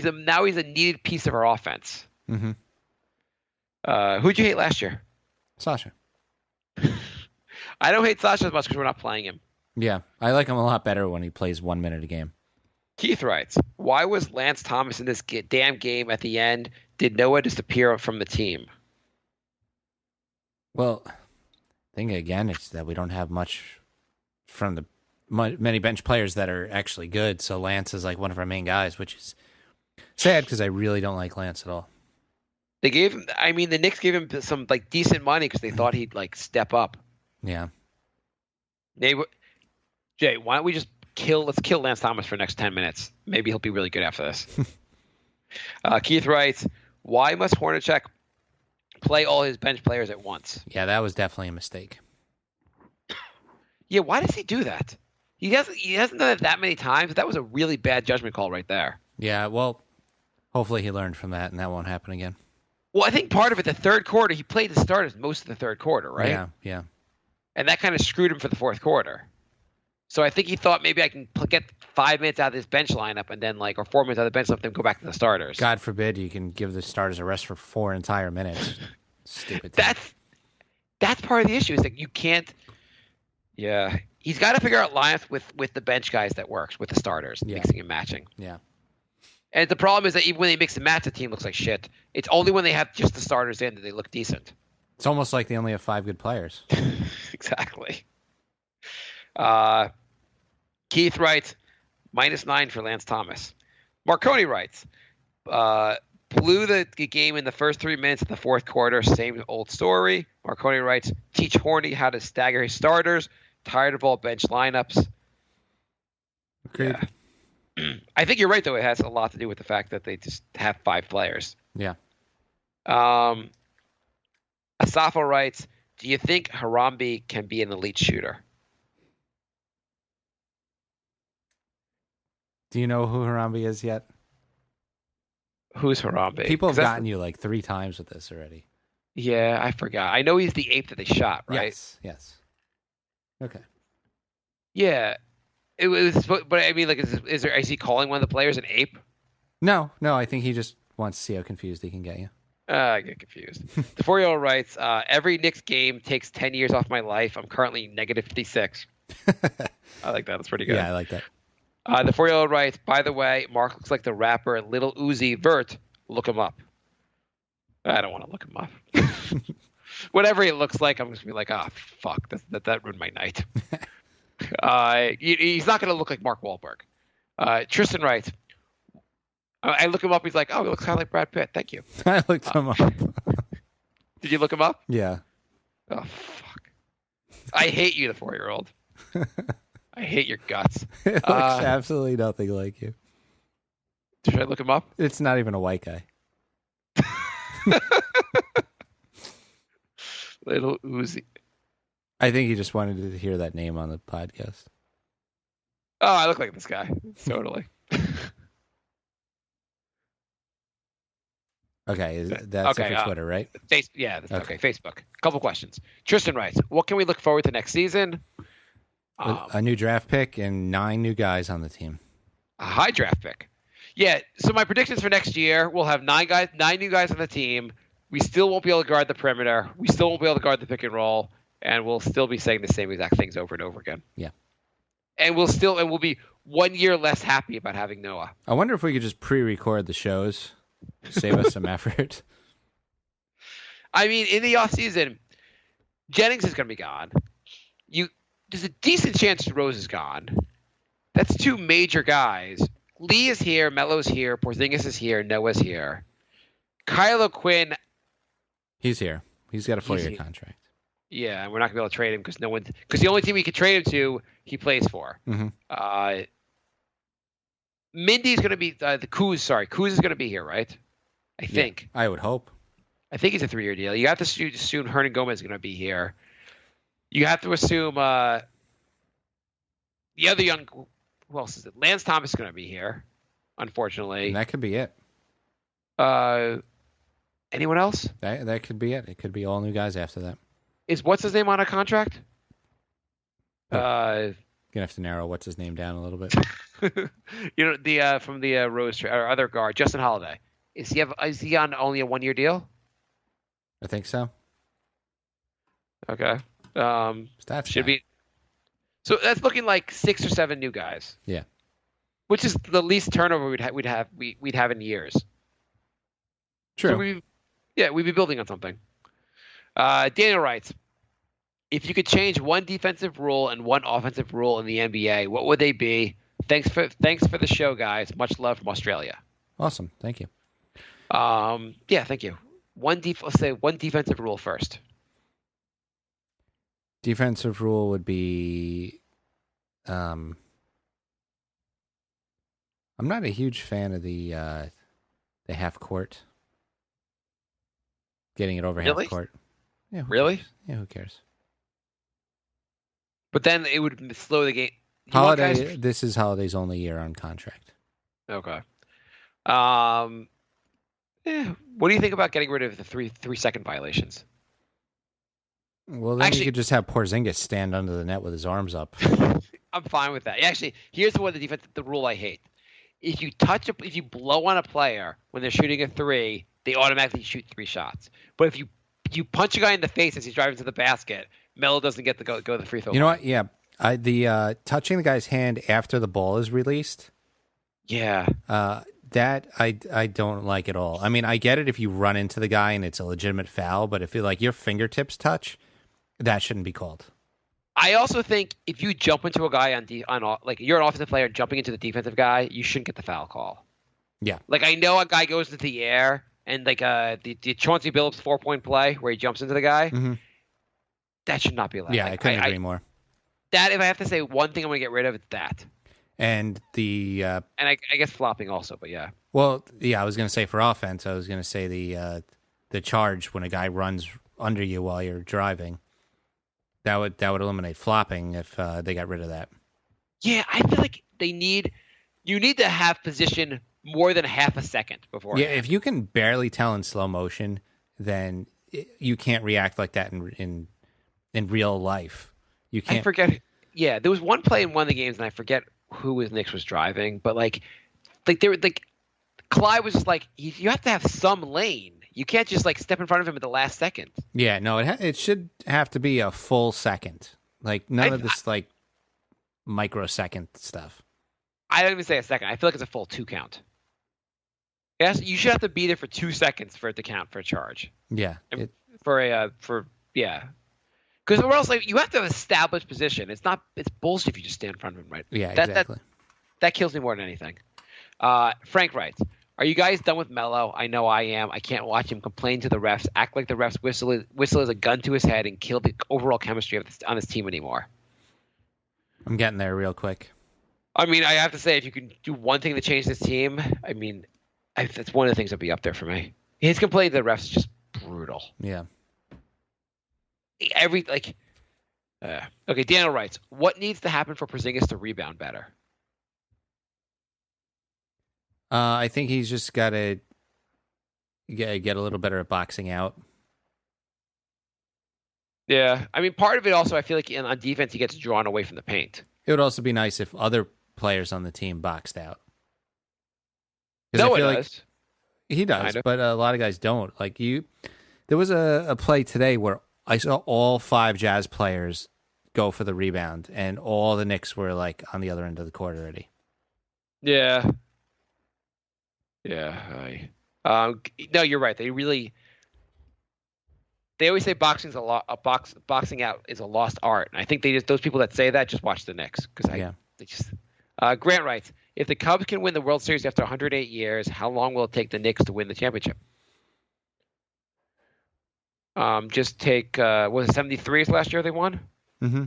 a needed piece of our offense. Mm-hmm. Who'd you hate last year? Sasha. I don't hate Sasha as much because we're not playing him. Yeah, I like him a lot better when he plays 1 minute a game. Keith writes, why was Lance Thomas in this damn game at the end? Did Noah disappear from the team? Well, I think again, it's that we don't have much from the many bench players that are actually good. So Lance is like one of our main guys, which is sad because I really don't like Lance at all. They gave him. I mean, the Knicks gave him some like decent money because they thought he'd like step up. Yeah. Jay, why don't we just let's kill Lance Thomas for the next 10 minutes. Maybe he'll be really good after this. Keith writes, why must Hornacek play all his bench players at once? Yeah, that was definitely a mistake. Yeah, why does he do that? He hasn't done it that many times. That was a really bad judgment call right there. Yeah, well, hopefully he learned from that and that won't happen again. Well, I think part of it, the third quarter, he played the starters most of the third quarter, right? Yeah. And that kind of screwed him for the fourth quarter. So I think he thought maybe I can get 5 minutes out of this bench lineup and then or 4 minutes out of the bench lineup and then go back to the starters. God forbid you can give the starters a rest for 4 entire minutes. Stupid thing. That's part of the issue is that you can't. Yeah, he's got to figure out lineups with the bench guys that works with the starters, mixing and matching. Yeah. And the problem is that even when they mix and match, the team looks like shit. It's only when they have just the starters in that they look decent. It's almost like they only have 5 good players. Exactly. Keith writes, -9 for Lance Thomas. Marconi writes, blew the game in the first 3 minutes of the fourth quarter. Same old story. Marconi writes, teach Horny how to stagger his starters. Tired of all bench lineups. Agreed. Yeah. I think you're right, though. It has a lot to do with the fact that they just have 5 players. Yeah. Asafo writes, do you think Harambe can be an elite shooter? Do you know who Harambe is yet? Who's Harambe? People have gotten you like 3 times with this already. Yeah, I forgot. I know he's the ape that they shot, right? Yes. Okay. Yeah. It was, but I mean, like, is he calling one of the players an ape? No, I think he just wants to see how confused he can get you. I get confused. The 4-year-old writes, every Knicks game takes 10 years off my life. I'm currently -56. I like that. That's pretty good. Yeah, I like that. The 4-year-old writes, by the way, Mark looks like the rapper Little Uzi Vert. Look him up. I don't want to look him up. Whatever he looks like, I'm just going to be like, fuck, that ruined my night. He's not going to look like Mark Wahlberg. Tristan writes, I look him up. He's like, oh, he looks kind of like Brad Pitt. Thank you. I looked him up. Did you look him up? Yeah. Oh, fuck. I hate you, the 4-year-old. I hate your guts. It looks absolutely nothing like you. Should I look him up? It's not even a white guy. Little Uzi. I think he just wanted to hear that name on the podcast. Oh, I look like this guy. Totally. Okay, that's okay, it for Twitter, right? Okay, Facebook. Couple questions. Tristan writes, what can we look forward to next season? A new draft pick and 9 new guys on the team. A high draft pick. Yeah, so my predictions for next year, we'll have 9 new guys on the team. We still won't be able to guard the perimeter. We still won't be able to guard the pick and roll. And we'll still be saying the same exact things over and over again. Yeah. And we'll be 1 year less happy about having Noah. I wonder if we could just pre-record the shows. Save us some effort. I mean, in the offseason, Jennings is going to be gone. There's a decent chance Rose is gone. That's 2 major guys. Lee is here, Melo's here, Porzingis is here, Noah's here. Kylo Quinn. He's here. He's got a 4-year contract. Yeah, and we're not going to be able to trade him because the only team we can trade him to, he plays for. Mm-hmm. Mindy's going to be Kuz is going to be here, right? I think. Yeah, I would hope. I think he's a 3-year deal. You have to assume Hernan Gomez is going to be here. You have to assume the other young. Who else is it? Lance Thomas is going to be here, unfortunately. And that could be it. Anyone else? That could be it. It could be all new guys after that. Is what's his name on a contract? Gonna have to narrow what's his name down a little bit. The from the Rose or other guard, Justin Holiday. Is he on only a 1-year deal? I think so. Okay. Stats should guy. So that's looking like 6 or 7 new guys. Yeah. Which is the least turnover we'd have in years. True. So we'd be building on something. Daniel writes, if you could change one defensive rule and one offensive rule in the NBA, what would they be? Thanks for the show, guys. Much love from Australia. Awesome. Thank you. Thank you. Let's say one defensive rule first. Defensive rule would be, I'm not a huge fan of the half court. Getting it over Really? half court. Yeah. Really? Cares? Yeah, who cares? But then it would slow the game. This is Holiday's only year on contract. Okay. What do you think about getting rid of the 3-second violations? Well, then Actually- you could just have Porzingis stand under the net with his arms up. I'm fine with that. Actually, here's the rule I hate. If you blow on a player when they're shooting a 3, they automatically shoot 3 shots. But if you punch a guy in the face as he's driving to the basket, Melo doesn't get to go to the free throw. You know what? Yeah, the touching the guy's hand after the ball is released. Yeah. That I don't like at all. I mean, I get it if you run into the guy and it's a legitimate foul, but if your fingertips touch, that shouldn't be called. I also think if you jump into a guy like you're an offensive player jumping into the defensive guy, you shouldn't get the foul call. Yeah. Like I know a guy goes into the air and like the Chauncey Billups 4-point play where he jumps into the guy, that should not be allowed. Yeah, Like, I couldn't agree more. That if I have to say one thing I'm going to get rid of, it's that. And the And I guess flopping also, but yeah. well, yeah, I was going to say for offense, I was going to say the charge when a guy runs under you while you're driving. That would eliminate flopping if they got rid of that. Yeah, I feel like you need to have position more than half a second before. Yeah, if you can barely tell in slow motion, then you can't react like that in real life. You can't. I forget. Yeah, there was one play in one of the games, and I forget who was Knicks was driving, but like they were like Clyde was just like you have to have some lane. You can't just like step in front of him at the last second. Yeah, no, it should have to be a full second. Like none of this like microsecond stuff. I don't even say a second. I feel like it's a full 2 count. Yes, you should have to be there for 2 seconds for it to count for a charge. Yeah, Because or else like you have to establish position. It's bullshit if you just stand in front of him, right? yeah, exactly. That kills me more than anything. Frank writes, are you guys done with Melo? I know I am. I can't watch him complain to the refs, act like the refs whistle is a gun to his head, and kill the overall chemistry on his team anymore. I'm getting there real quick. I mean, I have to say, if you can do one thing to change this team, I mean, that's one of the things that'd be up there for me. His complaint to the refs is just brutal. Yeah. Okay, Daniel writes, what needs to happen for Porzingis to rebound better? I think he's just got to get a little better at boxing out. Yeah, I mean, part of it also, I feel like on defense, he gets drawn away from the paint. It would also be nice if other players on the team boxed out. No, it does. He does, Kind of. but a lot of guys don't. Like there was a play today where I saw all 5 Jazz players go for the rebound, and all the Knicks were like on the other end of the court already. Yeah. Yeah. No, you're right. They always say boxing out is a lost art, and I think those people that say that just watch the Knicks Grant writes, if the Cubs can win the World Series after 108 years, how long will it take the Knicks to win the championship? Just take was it 73 is last year they won? Mm-hmm.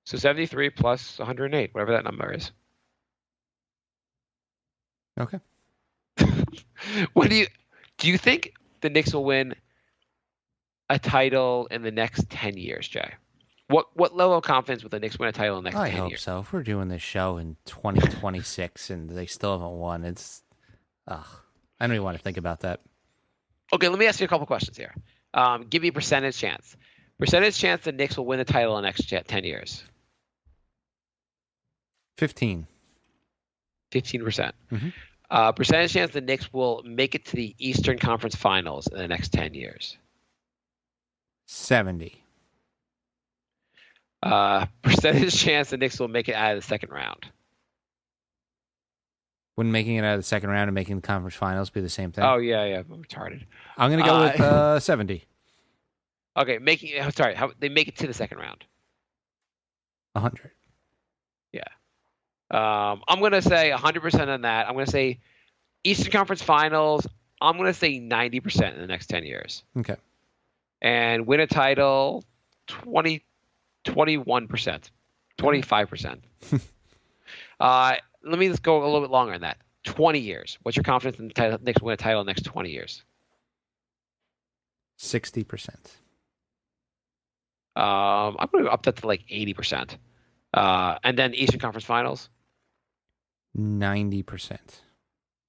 So 73 plus 108, whatever that number is. Okay. What do you think the Knicks will win a title in the next 10 years, Jay? What level of confidence will the Knicks win a title in the next 10 years? I hope so. If we're doing this show in 2026 and they still haven't won, I don't even want to think about that. Okay, let me ask you a couple questions here. Give me a percentage chance. Percentage chance the Knicks will win the title in the next 10 years. 15%. 15%. Mm-hmm. Percentage chance the Knicks will make it to the Eastern Conference Finals in the next 10 years. 70%. Percentage chance the Knicks will make it out of the second round. Wouldn't making it out of the second round and making the conference finals be the same thing? Oh, yeah. I'm retarded. I'm going to go with 70. Okay, they make it to the second round. 100. Yeah. I'm going to say 100% on that. I'm going to say Eastern Conference Finals, I'm going to say 90% in the next 10 years. Okay. And win a title, 21%, 25%. Let me just go a little bit longer than that. 20 years. What's your confidence in the Knicks win a title in the next 20 years? 60%. I'm going to up that to like 80%. And then Eastern Conference Finals? 90%.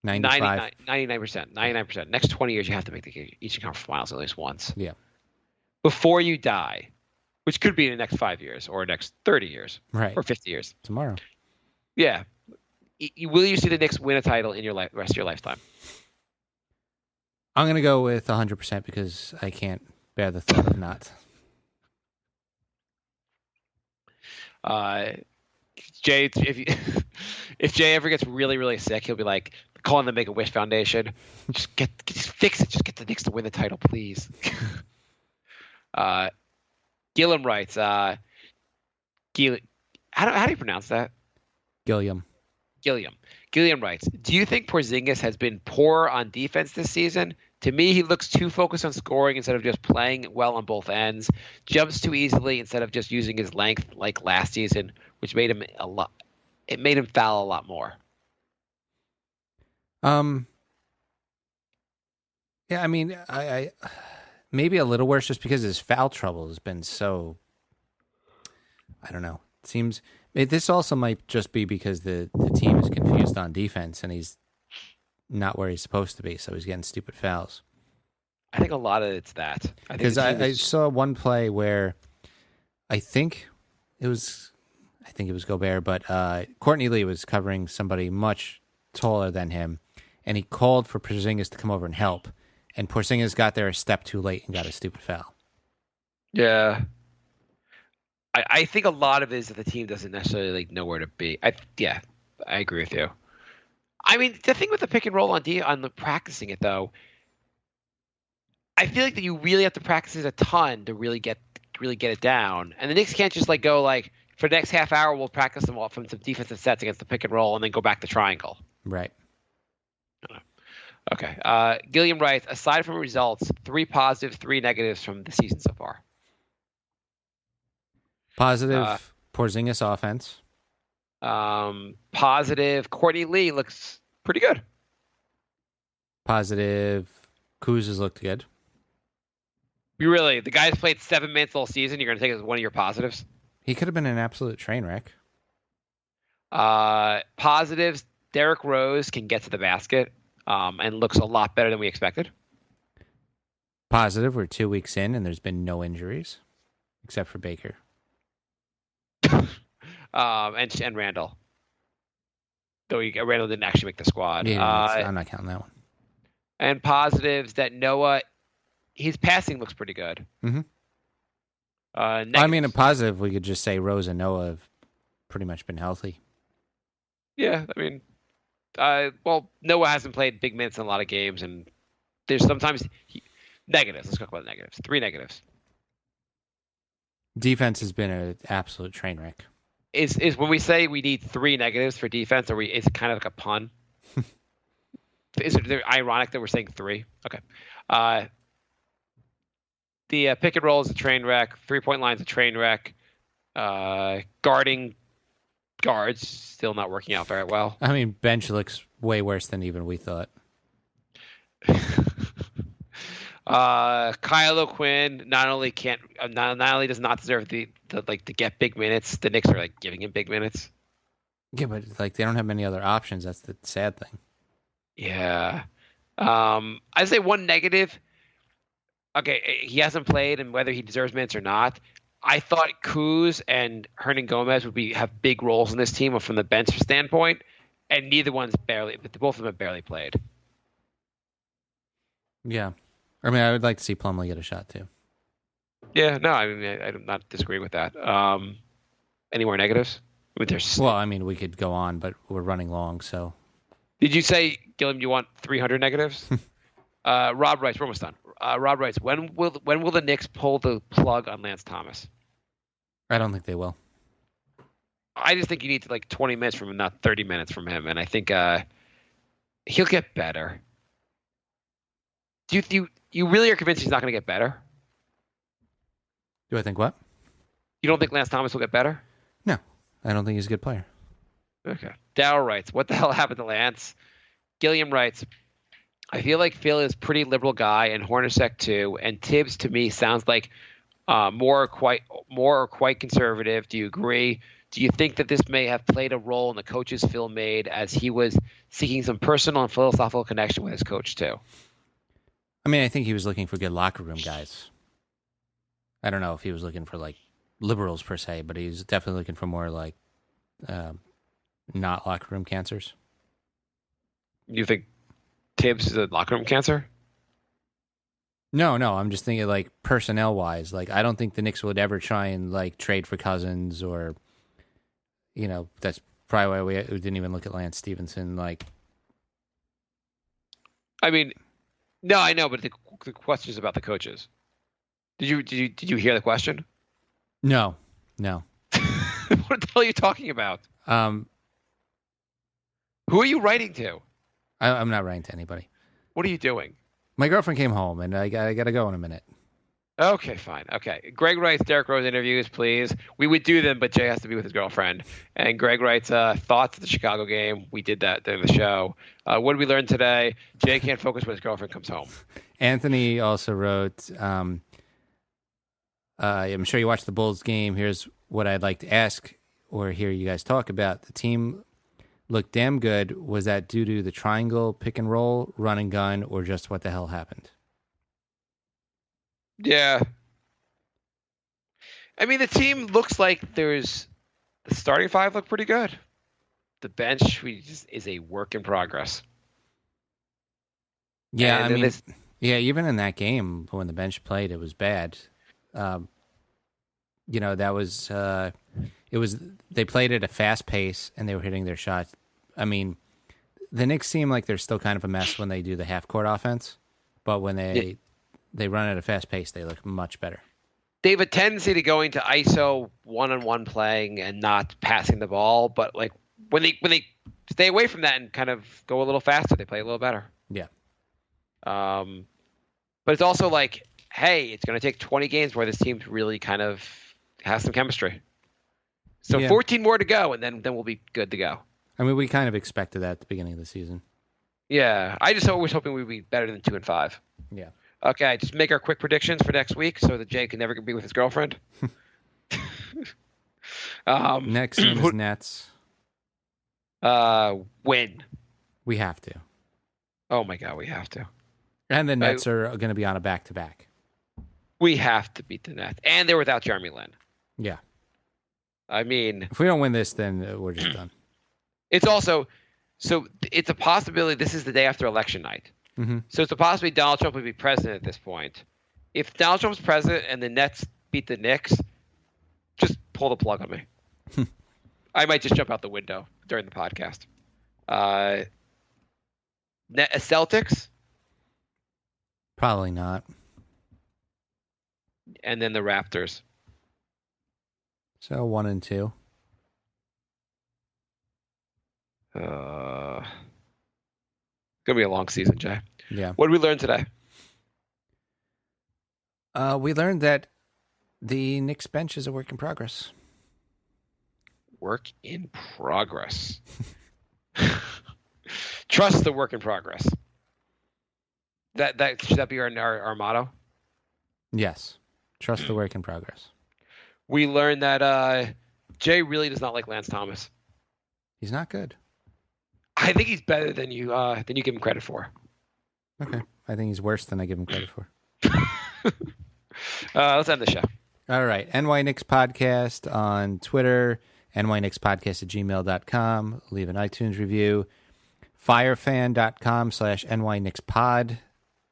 95. 99%. 99%. Next 20 years, you have to make the Eastern Conference Finals at least once. Yeah. Before you die, which could be in the next 5 years or next 30 years. Right. Or 50 years. Tomorrow. Yeah. Will you see the Knicks win a title in your rest of your lifetime? I'm going to go with 100% because I can't bear the thought of not. Jay, if Jay ever gets really, really sick, he'll be like calling the Make-A-Wish Foundation. Just fix it. Just get the Knicks to win the title, please. Gilliam writes, how do you pronounce that? Gilliam writes, do you think Porzingis has been poor on defense this season? To me, he looks too focused on scoring instead of just playing well on both ends. Jumps too easily instead of just using his length like last season, which made him It made him foul a lot more. Yeah, I mean, I maybe a little worse just because his foul trouble has been so. I don't know. It seems this also might just be because the team is confused on defense and he's not where he's supposed to be, so he's getting stupid fouls. I think a lot of it's that. Because I saw one play where I think it was Gobert, but Courtney Lee was covering somebody much taller than him, and he called for Porzingis to come over and help, and Porzingis got there a step too late and got a stupid foul. Yeah. I think a lot of it is that the team doesn't necessarily know where to be. I agree with you. I mean, the thing with the pick and roll on the practicing it though, I feel like that you really have to practice it a ton to really get it down. And the Knicks can't just go for the next half hour we'll practice them all from some defensive sets against the pick and roll and then go back to triangle. Right. Okay. Gilliam writes, aside from results, 3 positives, 3 negatives from the season so far. Positive Porzingis offense. Positive Courtney Lee looks pretty good. Positive Kuz has looked good. The guy's played 7 minutes all season. You're going to take it as one of your positives? He could have been an absolute train wreck. Positives, Derrick Rose can get to the basket and looks a lot better than we expected. Positive, we're 2 weeks in and there's been no injuries except for Baker. And Randall. Though Randall didn't actually make the squad. Yeah, I'm not counting that one. And positives that Noah, his passing looks pretty good. Mm-hmm. I mean, a positive, we could just say Rose and Noah have pretty much been healthy. Yeah, I mean, Noah hasn't played big minutes in a lot of games, and there's sometimes negatives. Let's talk about negatives. 3 negatives. Defense has been an absolute train wreck. Is when we say we need 3 negatives for defense, is it kind of like a pun? Is it ironic that we're saying 3? Okay. The pick and roll is a train wreck. 3-point line is a train wreck. Guarding guards still not working out very well. I mean, bench looks way worse than even we thought. Kyle O'Quinn not only does not deserve to get big minutes. The Knicks are giving him big minutes. Yeah, but they don't have many other options. That's the sad thing. Yeah. I'd say 1 negative. Okay, he hasn't played, and whether he deserves minutes or not, I thought Kuz and Hernan Gomez would have big roles in this team from the bench standpoint, and both of them have barely played. Yeah. I mean, I would like to see Plumlee get a shot, too. Yeah, no, I mean, I do not disagree with that. Any more negatives? I mean, Well, I mean, we could go on, but we're running long, so. Did you say, Gilliam, you want 300 negatives? Rob writes, we're almost done. Rob writes, when will the Knicks pull the plug on Lance Thomas? I don't think they will. I just think you need 20 minutes from him, not 30 minutes from him, and I think he'll get better. Do you really are convinced he's not going to get better? Do I think what? You don't think Lance Thomas will get better? No, I don't think he's a good player. Okay. Dow writes, what the hell happened to Lance? Gilliam writes, I feel like Phil is a pretty liberal guy and Hornacek too, and Tibbs to me sounds like more or quite conservative. Do you agree? Do you think that this may have played a role in the coaches Phil made as he was seeking some personal and philosophical connection with his coach too? I mean, I think he was looking for good locker room guys. I don't know if he was looking for liberals per se, but he's definitely looking for more not locker room cancers. You think Tibbs is a locker room cancer? No, I'm just thinking personnel wise. I don't think the Knicks would ever try and trade for Cousins or, that's probably why we didn't even look at Lance Stevenson. I mean, no, I know, but the question is about the coaches. Did you hear the question? No. What the hell are you talking about? Who are you writing to? I'm not writing to anybody. What are you doing? My girlfriend came home, and I got to go in a minute. Okay, fine. Okay. Greg writes, Derrick Rose interviews, please. We would do them, but Jay has to be with his girlfriend. And Greg writes, thoughts of the Chicago game. We did that during the show. What did we learn today? Jay can't focus when his girlfriend comes home. Anthony also wrote, I'm sure you watched the Bulls game. Here's what I'd like to ask or hear you guys talk about. The team looked damn good. Was that due to the triangle, pick and roll, run and gun, or just what the hell happened? Yeah. I mean, the team looks like the starting five look pretty good. The bench is a work in progress. Yeah, even in that game when the bench played, it was bad. That was they played at a fast pace and they were hitting their shots. I mean, the Knicks seem like they're still kind of a mess when they do the half court offense, but when they run at a fast pace, they look much better. They have a tendency to go into ISO one-on-one playing and not passing the ball, but when they stay away from that and kind of go a little faster, they play a little better. Yeah. But it's also hey, it's going to take 20 games where this team really kind of has some chemistry. So yeah. 14 more to go, and then we'll be good to go. I mean, we kind of expected that at the beginning of the season. Yeah, I was hoping we'd be better than 2-5. Yeah. Okay, just make our quick predictions for next week so that Jay can never be with his girlfriend. Next game is Nets. Win. We have to. Oh my God, we have to. And the Nets are going to be on a back-to-back. We have to beat the Nets. And they're without Jeremy Lin. Yeah. I mean... If we don't win this, then we're just done. It's also... So it's a possibility this is the day after election night. Mm-hmm. So it's a possibility Donald Trump would be president at this point. If Donald Trump's president and the Nets beat the Knicks, just pull the plug on me. I might just jump out the window during the podcast. Celtics? Probably not. And then the Raptors. So 1 and 2. Gonna be a long season, Jay. Yeah. What did we learn today? We learned that the Knicks bench is a work in progress. Work in progress. Trust the work in progress. That should that be our motto? Yes. Trust the work in progress. We learned that Jay really does not like Lance Thomas. He's not good. I think he's better than you give him credit for. Okay. I think he's worse than I give him credit for. Let's end the show. All right. NY Knicks Podcast on Twitter, nyknickspodcast@gmail.com. Leave an iTunes review. Firefan.com/NYKnicksPod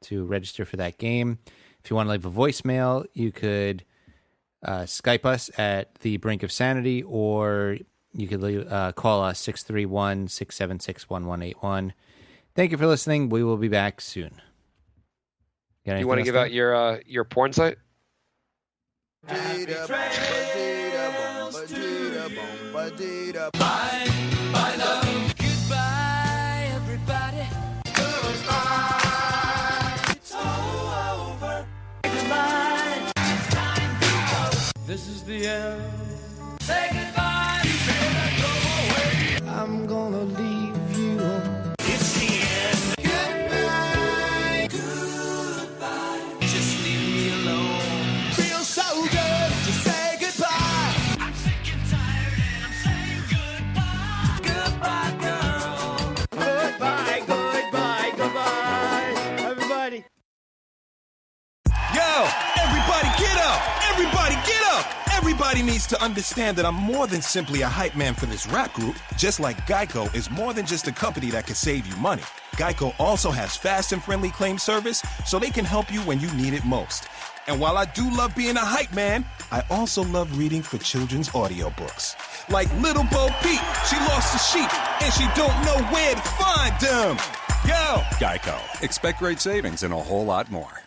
to register for that game. If you want to leave a voicemail, you could Skype us at The Brink of Sanity, or you could call us 631-676-1181. Thank you for listening. We will be back soon. You want to give out your porn site? Bye, love. Goodbye, everybody. Goodbye. It's all over. Goodbye. It's time to go. This is the end. Say goodbye. You better go away. I'm gonna leave you. It's the end. Goodbye. Goodbye. Just leave me alone. Feels so good to say goodbye. I'm sick and tired and I'm saying goodbye. Goodbye, girl. Goodbye, goodbye, goodbye. Everybody. Yo, everybody get up! Everybody get up! Everybody needs to understand that I'm more than simply a hype man for this rap group, just like Geico is more than just a company that can save you money. Geico also has fast and friendly claim service, so they can help you when you need it most. And while I do love being a hype man, I also love reading for children's audiobooks. Like Little Bo Peep, she lost the sheep, and she don't know where to find them. Yo! Geico. Expect great savings and a whole lot more.